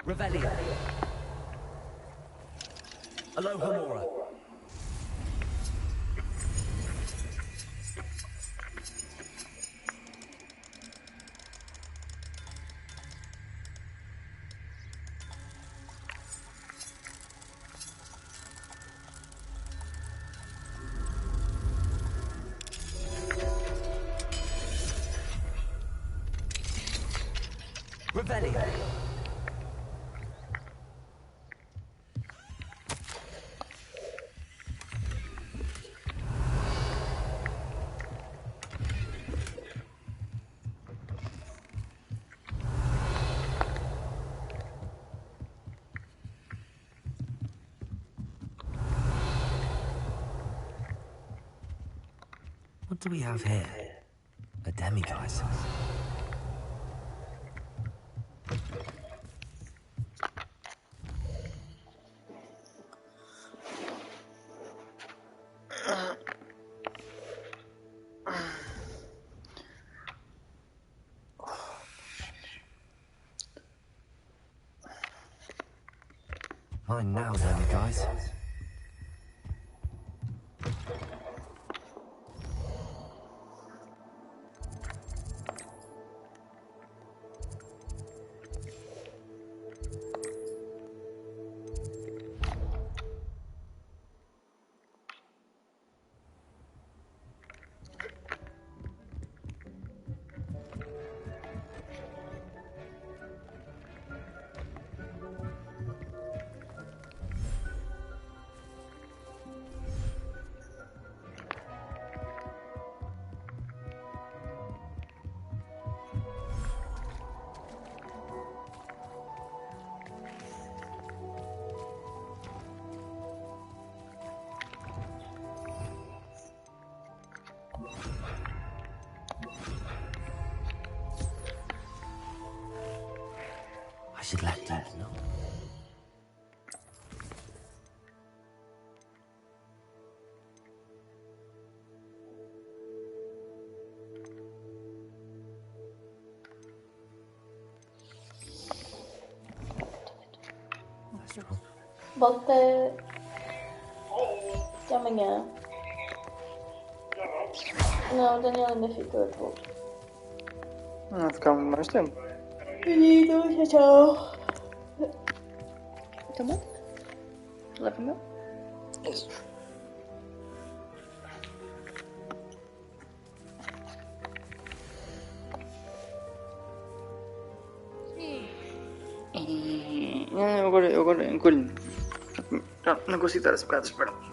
Revelio. Aloha Mora. Revelio. What do we have here? A demiguise. Mine now, demiguise. I should let Duke know. Volta até amanhã. Não, o Daniel ainda fica, eu volto. Não ficamos mais tempo. Tchau, tchau. Tá bom? Leva o meu? Isso. Agora encolho-me. Já não consigo estar assim por causa das pernas.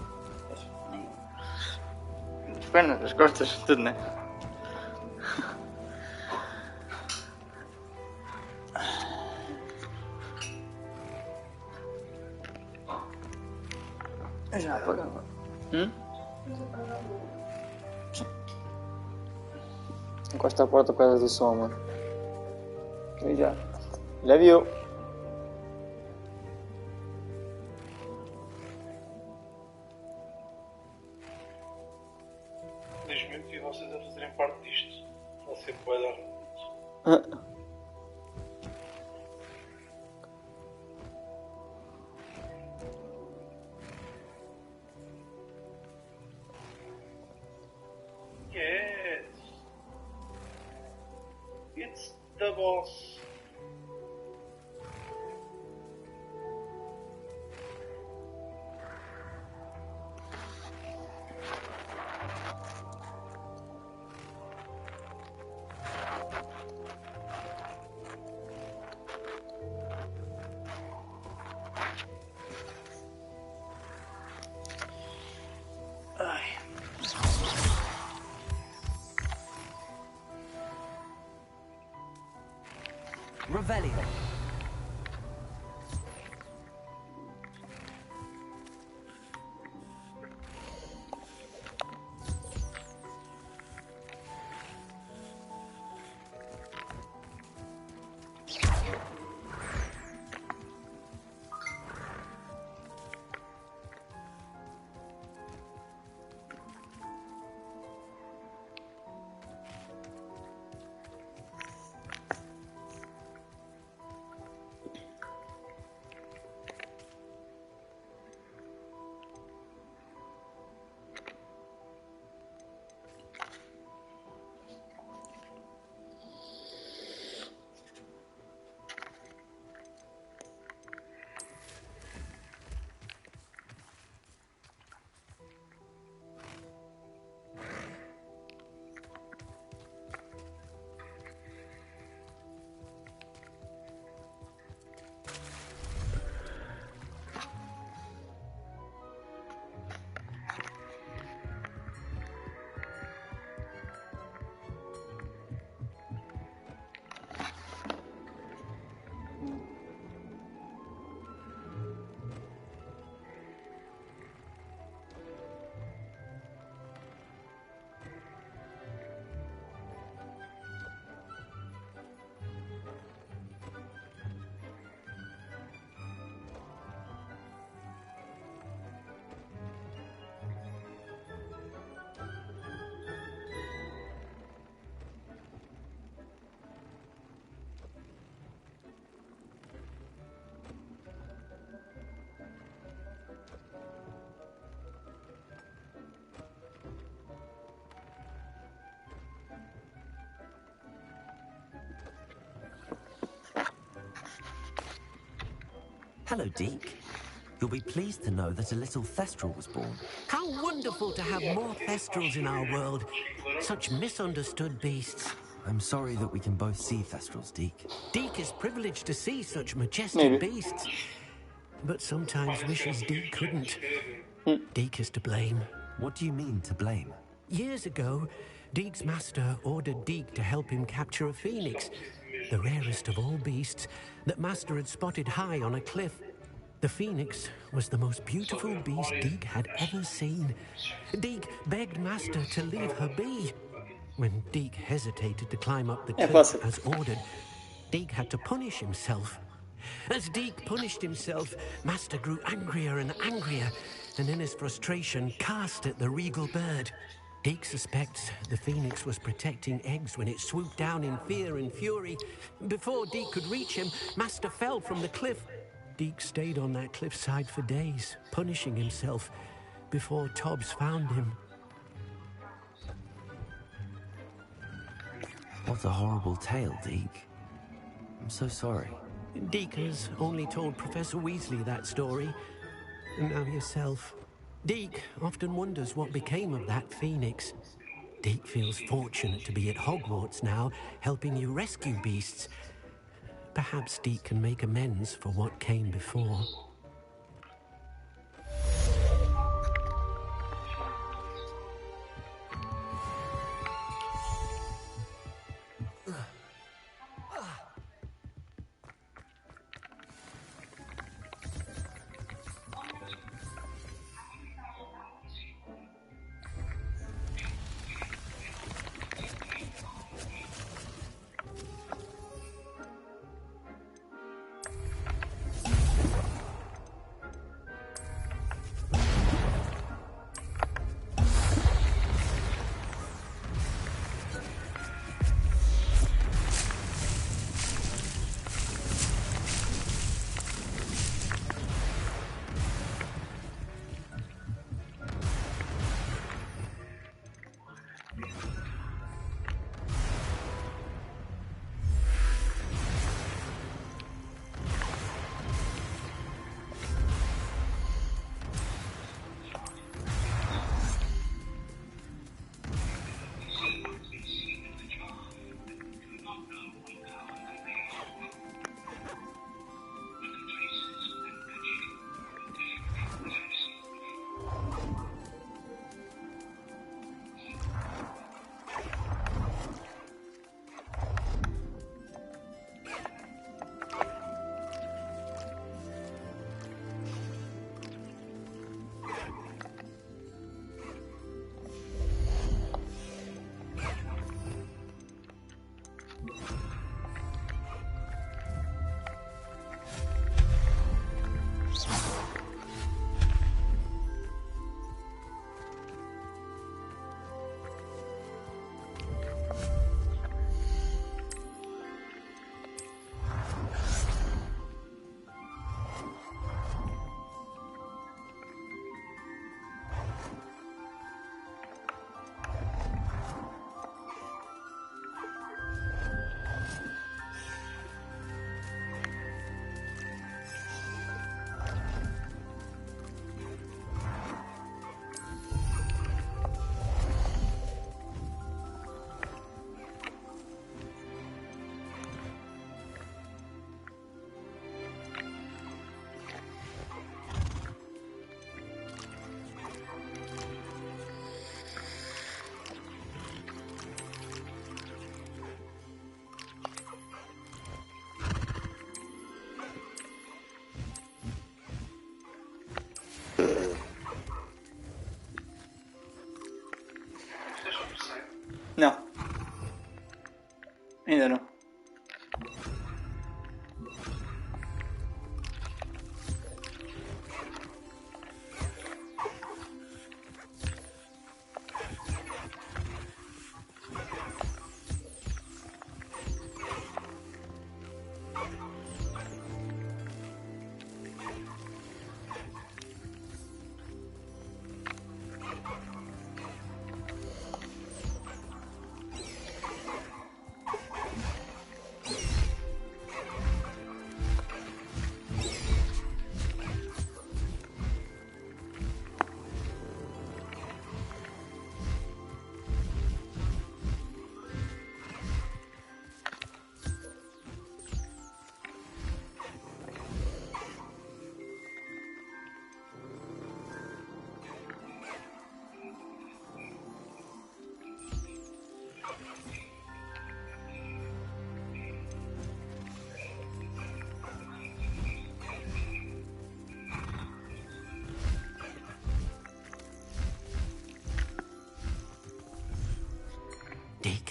As pernas, as costas, tudo, né? Já apagava. Encosta a porta por causa do som, mano. E já. Já viu? Felizmente vi vocês a fazerem parte disto. Você pode dar. Yes. It's the boss. Revelio. Hello, Deke. You'll be pleased to know that a little Thestral was born. How wonderful to have more Thestrals in our world. Such misunderstood beasts. I'm sorry that we can both see Thestrals, Deke. Deke is privileged to see such majestic Maybe. beasts, but sometimes wishes Deke couldn't. Deke is to blame. What do you mean, to blame? Years ago, Deke's master ordered Deke to help him capture a phoenix, the rarest of all beasts that master had spotted high on a cliff. The phoenix was the most beautiful beast Deke had ever seen. Deke begged master to leave her be. When Deke hesitated to climb up the cliff as ordered, Deke had to punish himself. As Deke punished himself, master grew angrier and angrier, and in his frustration cast at the regal bird. Deke suspects the phoenix was protecting eggs when it swooped down in fear and fury. Before Deke could reach him, master fell from the cliff. Deke stayed on that cliffside for days, punishing himself, before Tobbs found him. What a horrible tale, Deke. I'm so sorry. Deke has only told Professor Weasley that story, and now yourself. Deke often wonders what became of that phoenix. Deke feels fortunate to be at Hogwarts now, helping you rescue beasts. Perhaps Deke can make amends for what came before.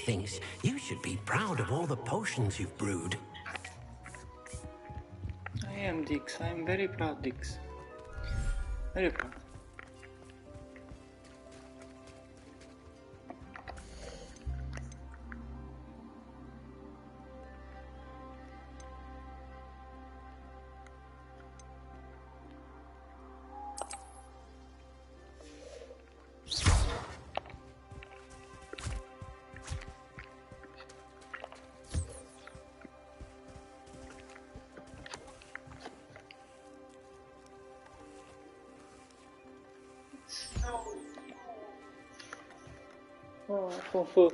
thinks you should be proud of all the potions you've brewed. I am, Dix. I am very proud, Dix. Very proud. Oh, fofo.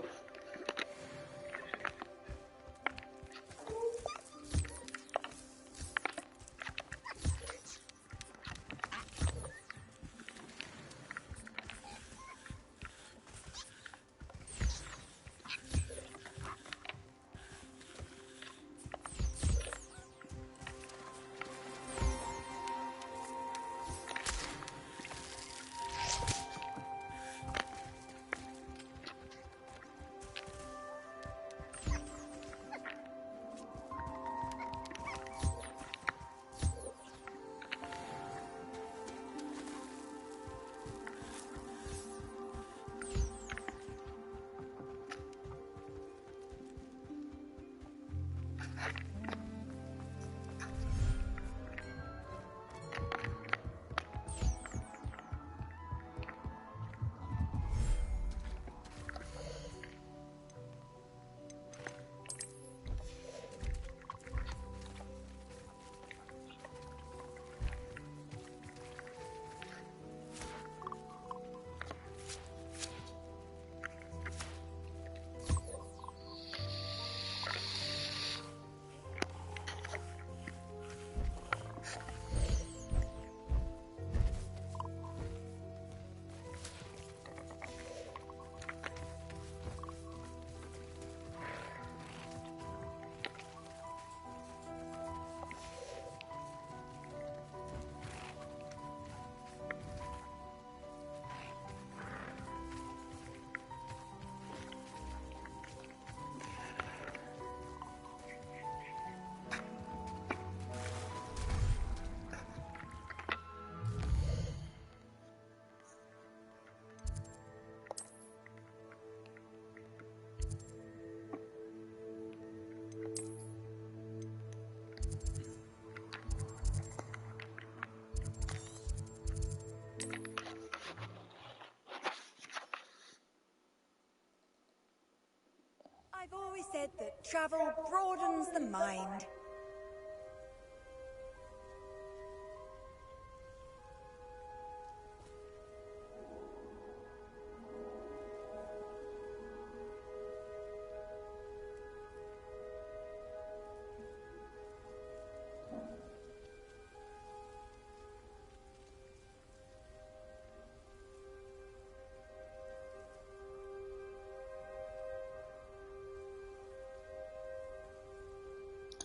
I've always said that travel broadens the mind.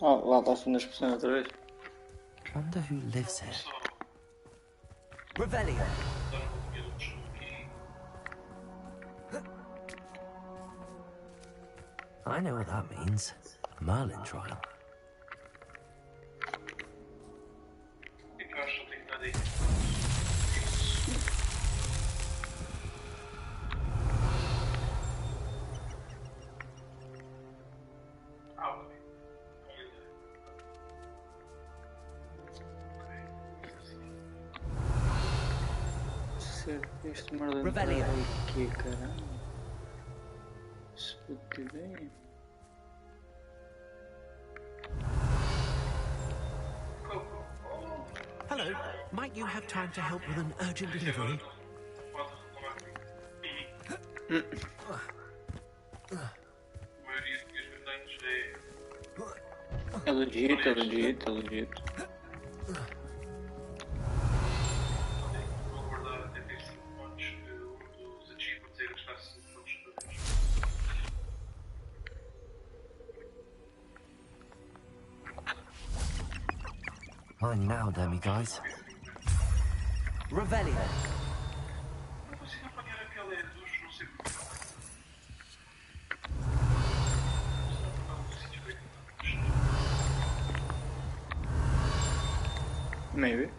Oh, lá está a segunda expressão outra vez. Wonder who lives here. Revelio. I know what that means. A Merlin trial. Este merda Revelio. aqui, caramba. Se puta ideia. Hello, might you have time to help with an urgent delivery? É legit, é legit, é legit. Mine now, demi-guys. Revelio. Maybe.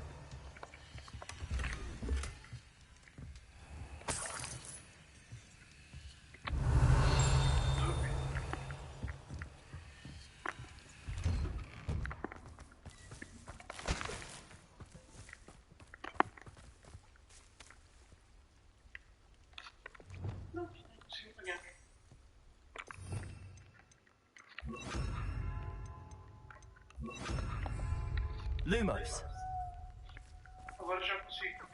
Não consigo apanhar. Lumos. Agora já consigo.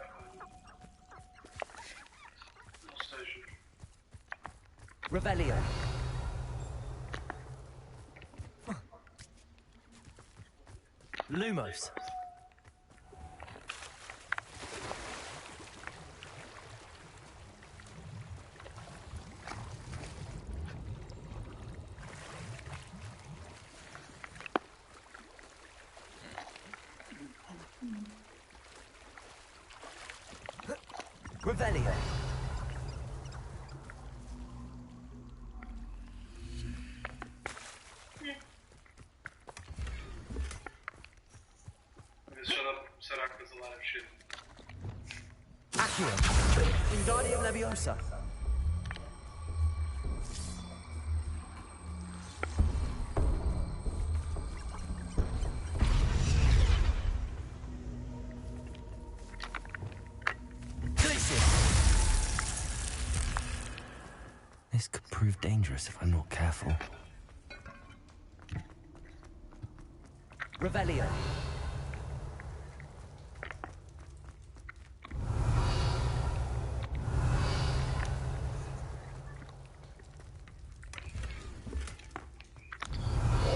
Não seja. Rebellion. Lumos. Revelio. A ver se já dá para começar a acasalar a mexer. Accio. Wingardium Leviosa. This could prove dangerous if I'm not careful. Revelio.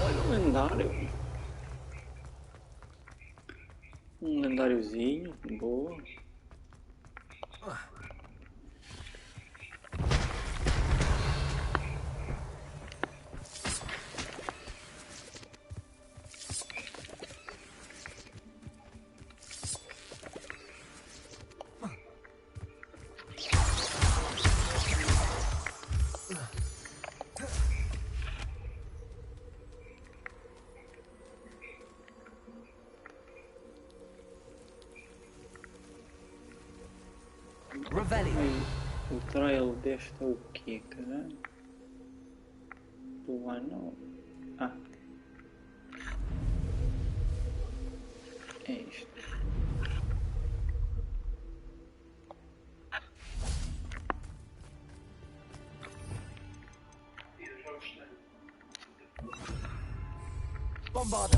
Olha um lendário. Um lendáriozinho, boa. Revelio. O trial deste é o quê, caralho? Do ano. Ah. É isto. E eu já gostei. Bombarda.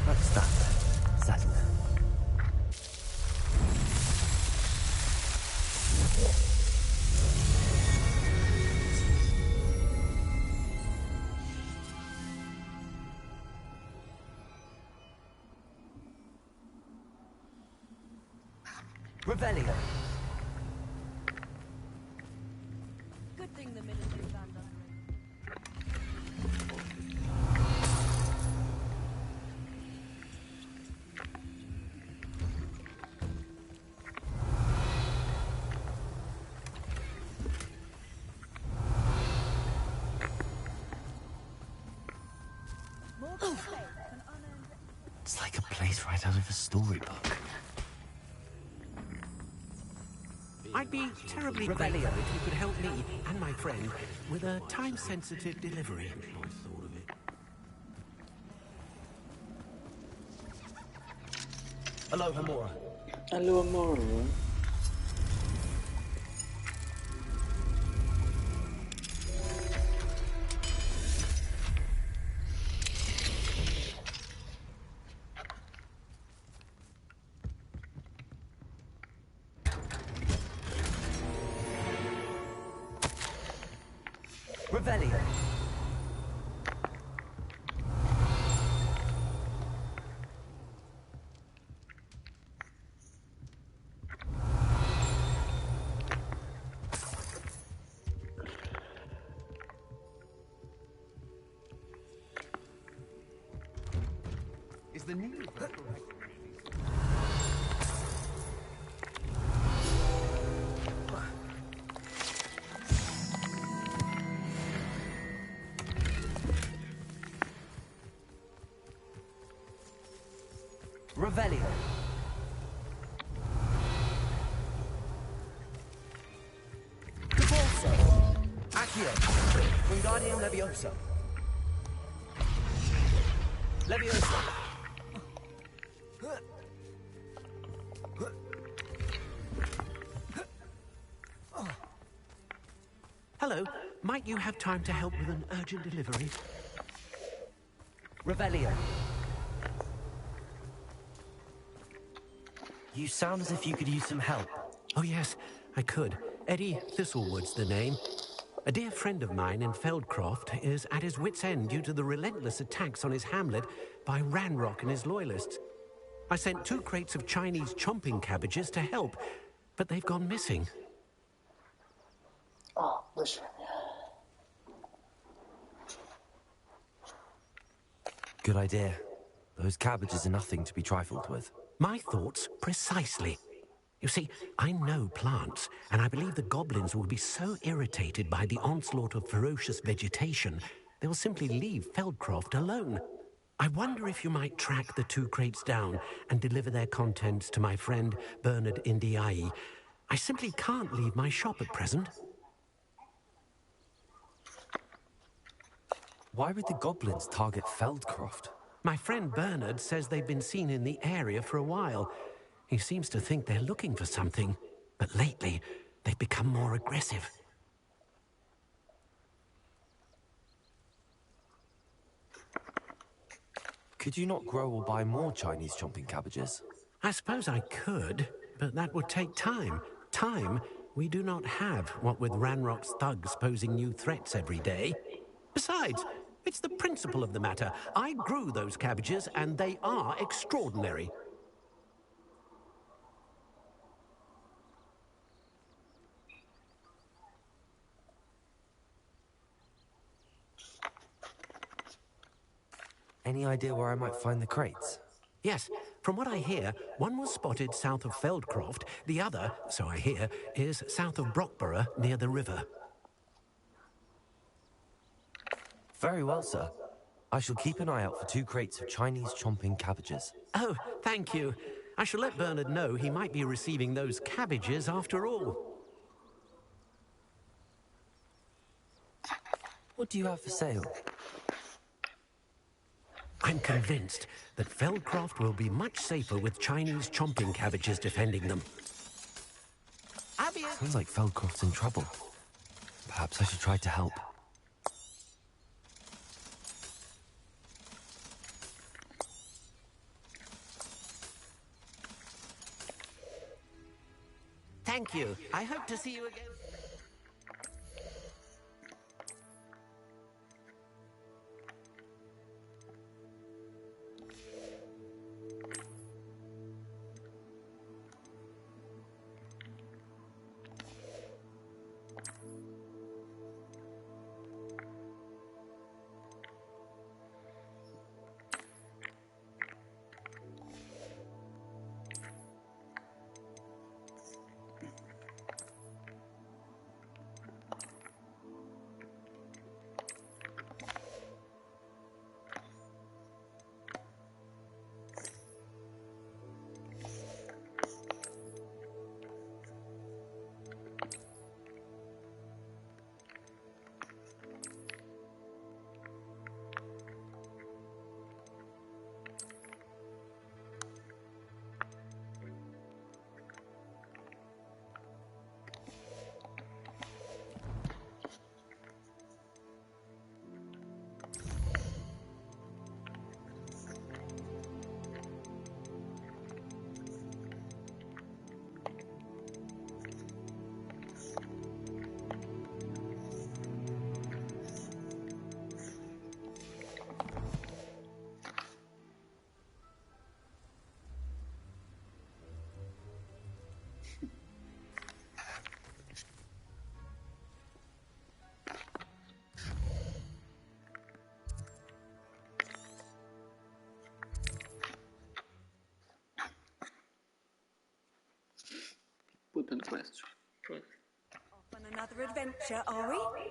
What's that? Saddle. Revelio. Good thing the military band us. It's like a place right out of a storybook. I'd be terribly grateful if you could help me and my friend with a time-sensitive delivery. Aloha Mora. Alô, amor. Revelio. the new. Revelio. Cabalso. Accio. Wingardium Levioso. Levioso. Hello. Might you have time to help with an urgent delivery? Revelio. You sound as if you could use some help. Oh, yes, I could. Eddie Thistlewood's the name. A dear friend of mine in Feldcroft is at his wit's end due to the relentless attacks on his hamlet by Ranrock and his loyalists. I sent 2 crates of Chinese chomping cabbages to help, but they've gone missing. Ah, deixa eu Good idea. Those cabbages are nothing to be trifled with. My thoughts precisely. You see, I know plants, and I believe the goblins will be so irritated by the onslaught of ferocious vegetation, they'll simply leave Feldcroft alone. I wonder if you might track the 2 crates down and deliver their contents to my friend Bernard Indiai. I simply can't leave my shop at present. Why would the goblins target Feldcroft? My friend Bernard says they've been seen in the area for a while. He seems to think they're looking for something, but lately they've become more aggressive. Could you not grow or buy more Chinese chomping cabbages? I suppose I could, but that would take time. Time we do not have, what with Ranrock's thugs posing new threats every day. Besides, it's the principle of the matter. I grew those cabbages, and they are extraordinary. Any idea where I might find the crates? Yes, from what I hear, one was spotted south of Feldcroft, the other, so I hear, is south of Brockborough near the river. Very well, sir. I shall keep an eye out for 2 crates of Chinese chomping cabbages. Oh, thank you. I shall let Bernard know he might be receiving those cabbages after all. What do you have for sale? I'm convinced that Feldcroft will be much safer with Chinese chomping cabbages defending them. Sounds like Feldcroft's in trouble. Perhaps I should try to help. Thank you. I hope to see you again. Open quests. Pronto. On another adventure, are we?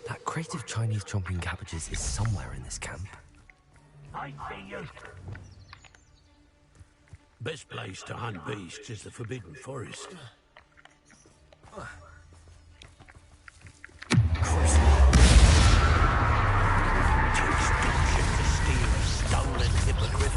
That crate of Chinese chomping cabbages is somewhere in this camp. I see you. Best place to hunt beasts is the Forbidden Forest. To steal a stolen hippogriff.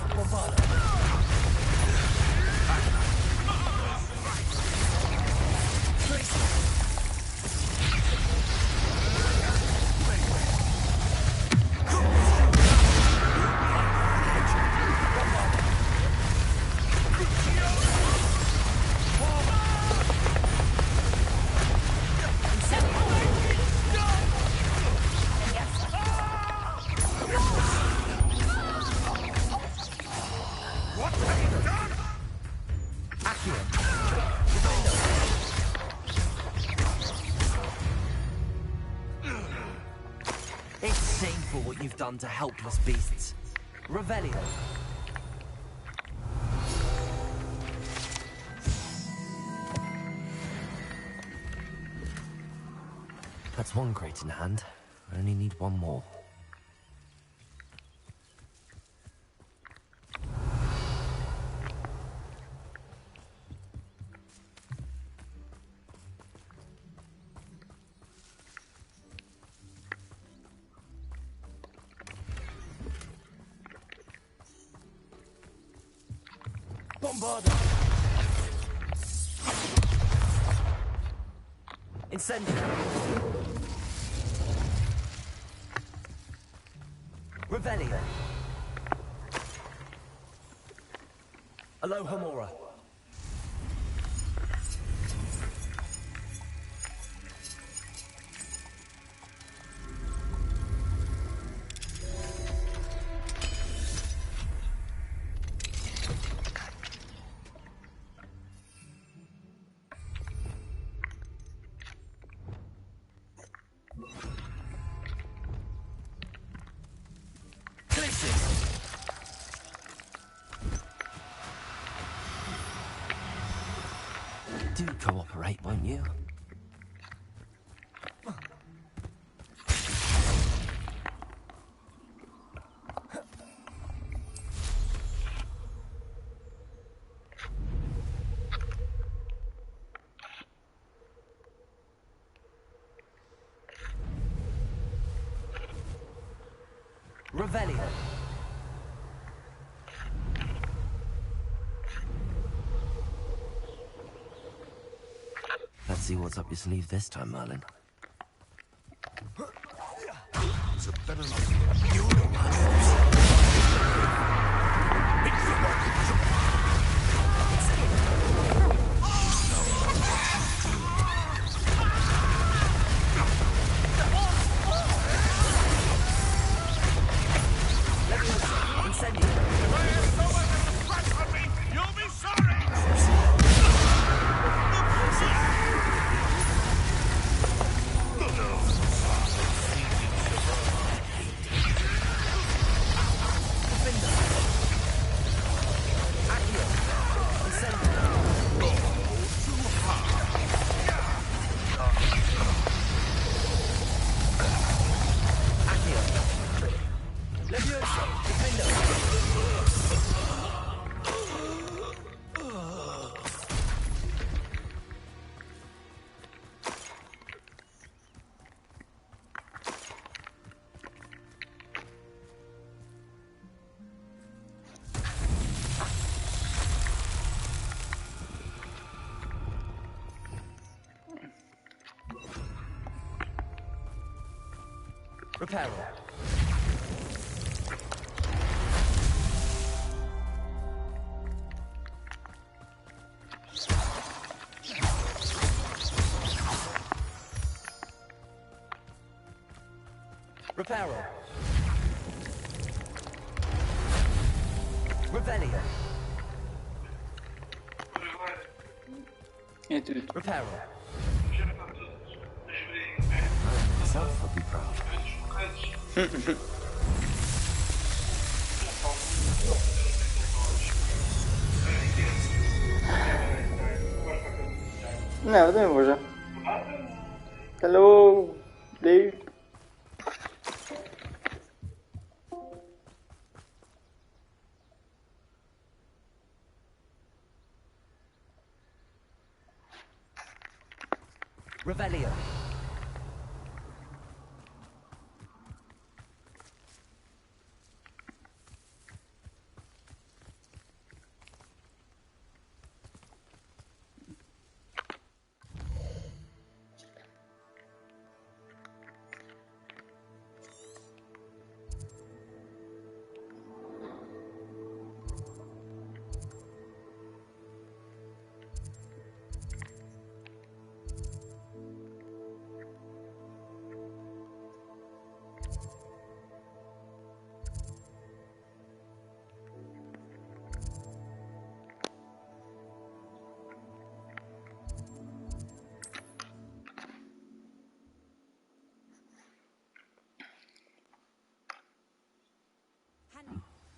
It's shameful what you've done to helpless beasts. Revelio. That's one crate in hand. I only need one more. Bombarda! Incendio! Revelio! Alohomora! Do cooperate, won't you? Revelio. Let's see what's up your sleeve this time, Merlin. It's a better luck. You know Reparo. Reparo. Revelio. É tudo. Repair them. I myself would be proud. Não, eu também vou já. Hello, Dave. Revelio.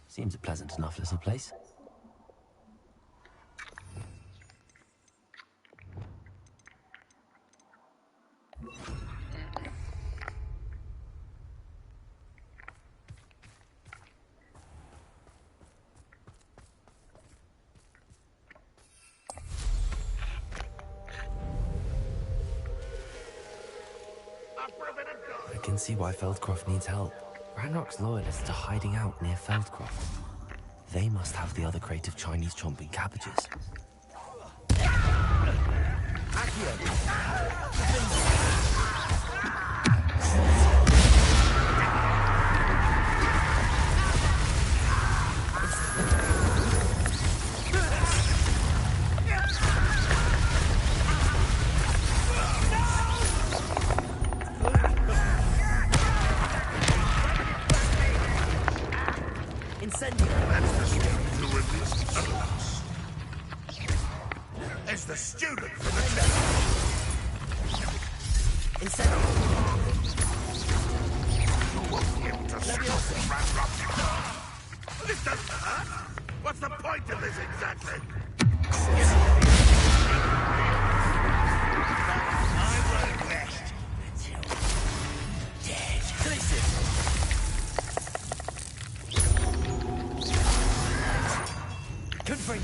Seems a pleasant enough little place. I can see why Feldcroft needs help. Ranrock's loyalists are hiding out near Feldcroft. They must have the other crate of Chinese chomping cabbages. It's the student from the left. Incendio. You won't be able to stop Ranrock. This doesn't hurt. What's the point of this exactly? I won't rest until dead. Good bring.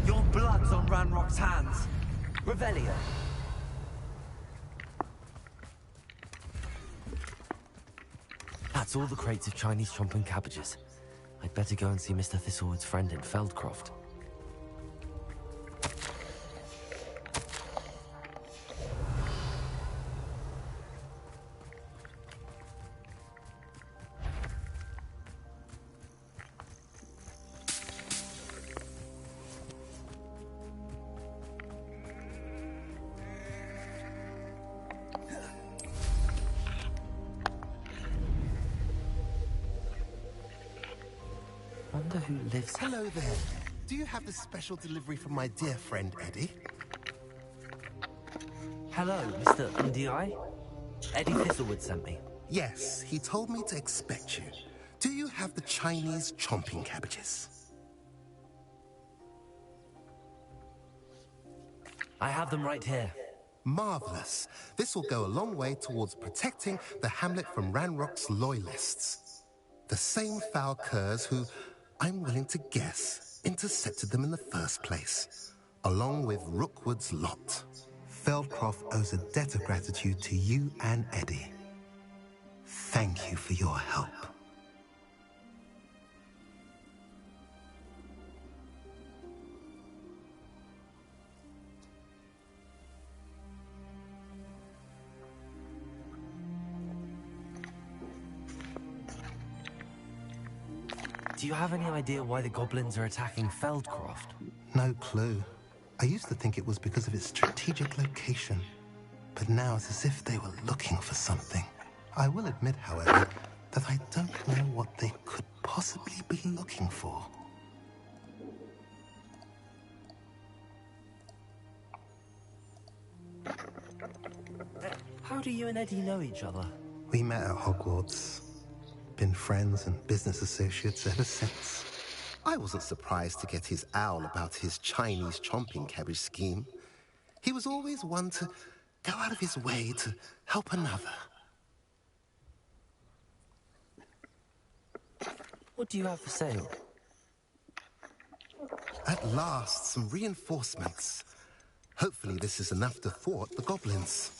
Your blood's on Ranrock's hands. Revelio. That's all the crates of Chinese chomping cabbages. I'd better go and see Mr. Thistlewood's friend in Feldcroft. Wonder who lives. Hello there. Do you have the special delivery from my dear friend Eddie? Hello, Mr. Ndi. Eddie Thistlewood sent me. Yes, he told me to expect you. Do you have the Chinese chomping cabbages? I have them right here. Marvelous. This will go a long way towards protecting the hamlet from Ranrock's loyalists. The same foul curs who, I'm willing to guess, intercepted them in the first place, along with Rookwood's lot. Feldcroft owes a debt of gratitude to you and Eddie. Thank you for your help. Do you have any idea why the goblins are attacking Feldcroft? No clue. I used to think it was because of its strategic location. But now it's as if they were looking for something. I will admit, however, that I don't know what they could possibly be looking for. How do you and Eddie know each other? We met at Hogwarts. Been friends and business associates ever since. I wasn't surprised to get his owl about his Chinese chomping cabbage scheme. He was always one to go out of his way to help another. What do you have for sale? At last, some reinforcements. Hopefully this is enough to thwart the goblins.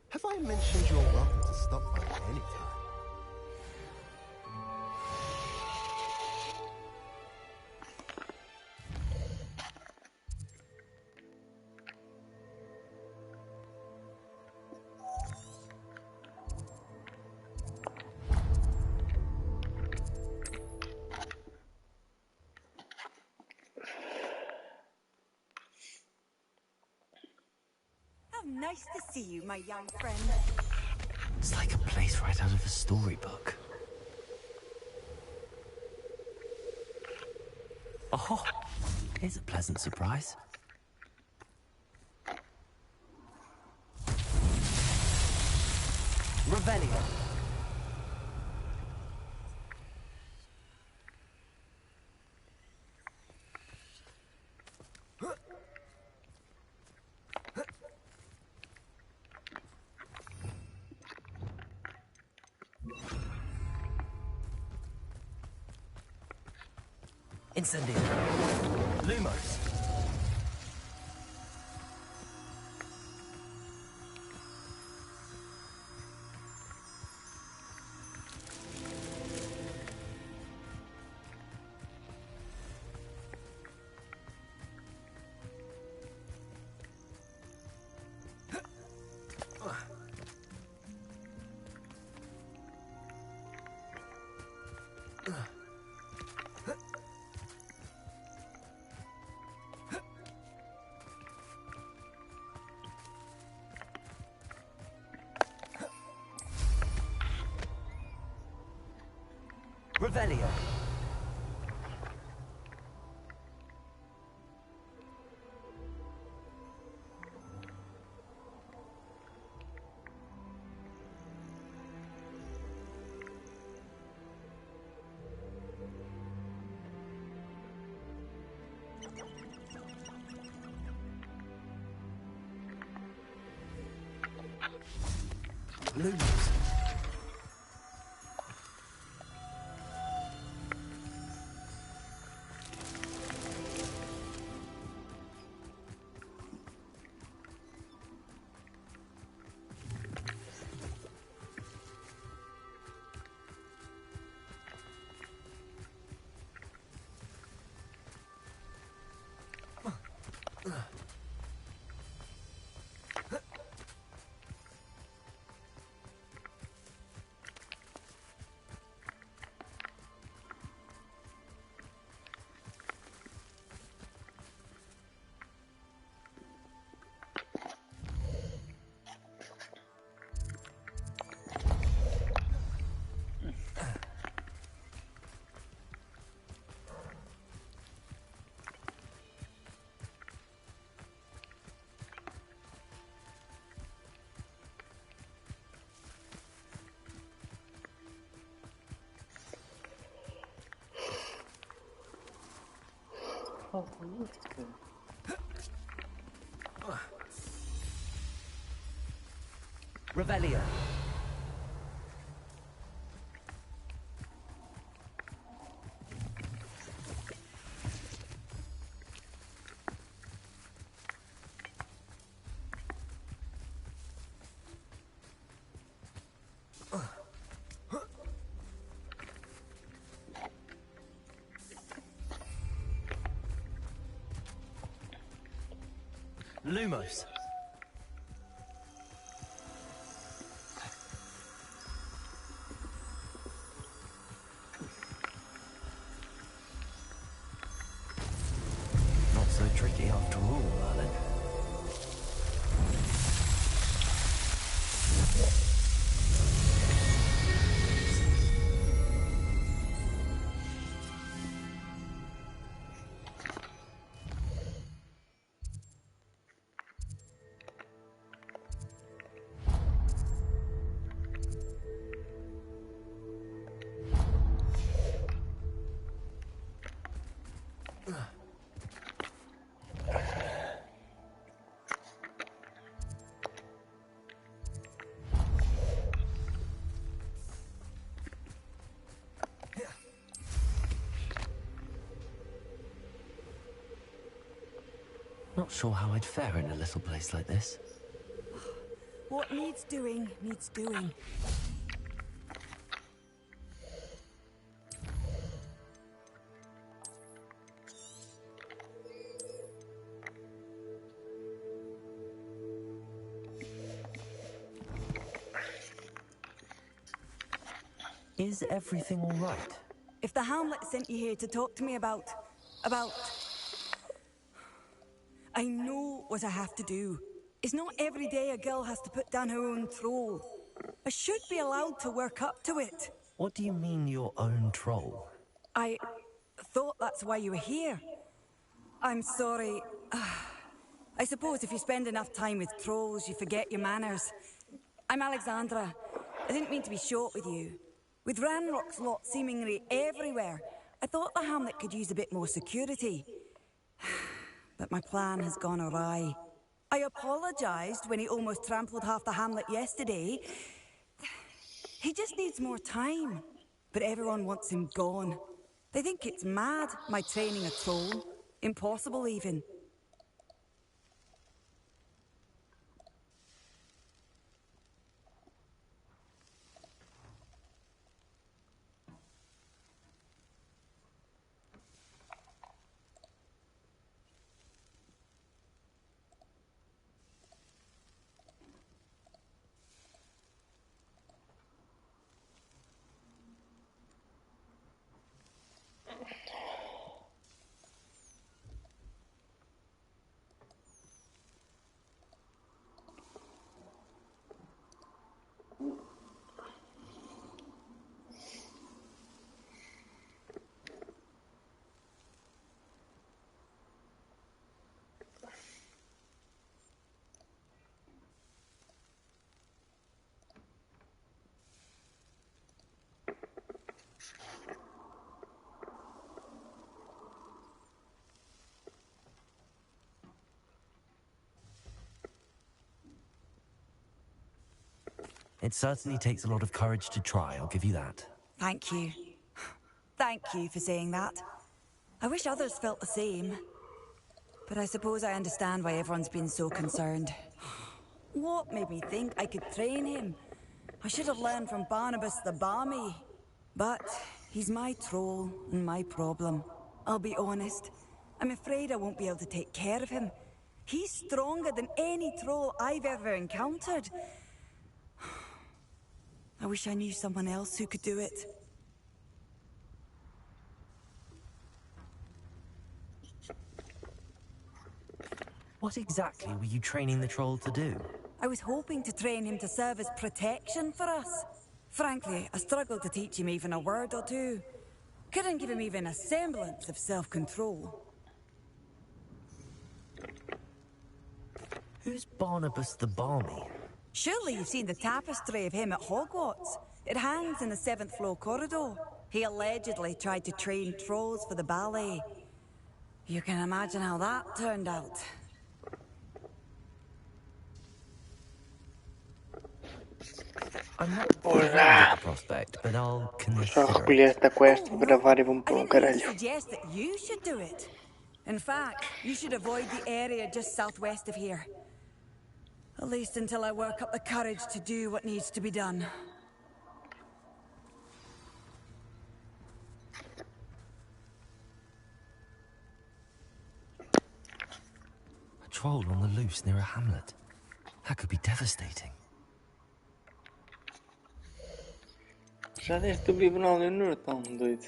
Have I mentioned you're welcome to stop by any time? How nice to see you, my young friend. It's like a place right out of a storybook. Oh, here's a pleasant surprise. Revelio. Incendio. Lumos. Revelio. Lumos. Revelio. Lumos. Not so tricky after all, Merlin. Not sure how I'd fare in a little place like this. What needs doing, needs doing. Is everything all right? If the Hamlet sent you here to talk to me about... I know what I have to do. It's not every day a girl has to put down her own troll. I should be allowed to work up to it. What do you mean, your own troll? I thought that's why you were here. I'm sorry. I suppose if you spend enough time with trolls, you forget your manners. I'm Alexandra. I didn't mean to be short with you. With Ranrock's lot seemingly everywhere, I thought the Hamlet could use a bit more security. But my plan has gone awry. I apologized when he almost trampled half the Hamlet yesterday. He just needs more time. But everyone wants him gone. They think it's mad, my training a troll. Impossible, even. It certainly takes a lot of courage to try, I'll give you that. Thank you. Thank you for saying that. I wish others felt the same. But I suppose I understand why everyone's been so concerned. What made me think I could train him? I should have learned from Barnabas the Balmy. But he's my troll and my problem. I'll be honest. I'm afraid I won't be able to take care of him. He's stronger than any troll I've ever encountered. I wish I knew someone else who could do it. What exactly were you training the troll to do? I was hoping to train him to serve as protection for us. Frankly, I struggled to teach him even a word or two. Couldn't give him even a semblance of self-control. Who's Barnabas the Balmy? Surely you've seen the tapestry of him at Hogwarts. It hangs in the 7th floor corridor. He allegedly tried to train trolls for the ballet. You can imagine how that turned out. I'm not thrilled at the prospect, but I'll Só consider recolher it. esta quest para gravar e vamos I para um didn't mean to caralho. suggest that you should do it. In fact, you should avoid the area just southwest of here. At least until I work up the courage to do what needs to be done. troll on the loose near a hamlet. That could be devastating. Já deste o biberal Leonor, tão doido.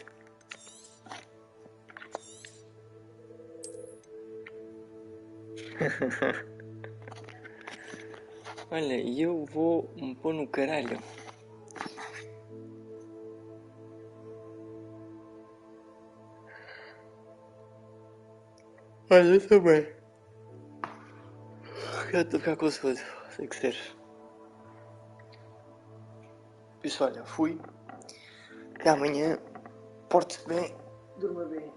Olha, e eu vou me pôr no caralho. Olha, eu também. Já estou a ficar com saúde, sei que ser. Por isso, olha, fui. Até amanhã. Porte-se bem. Durma bem.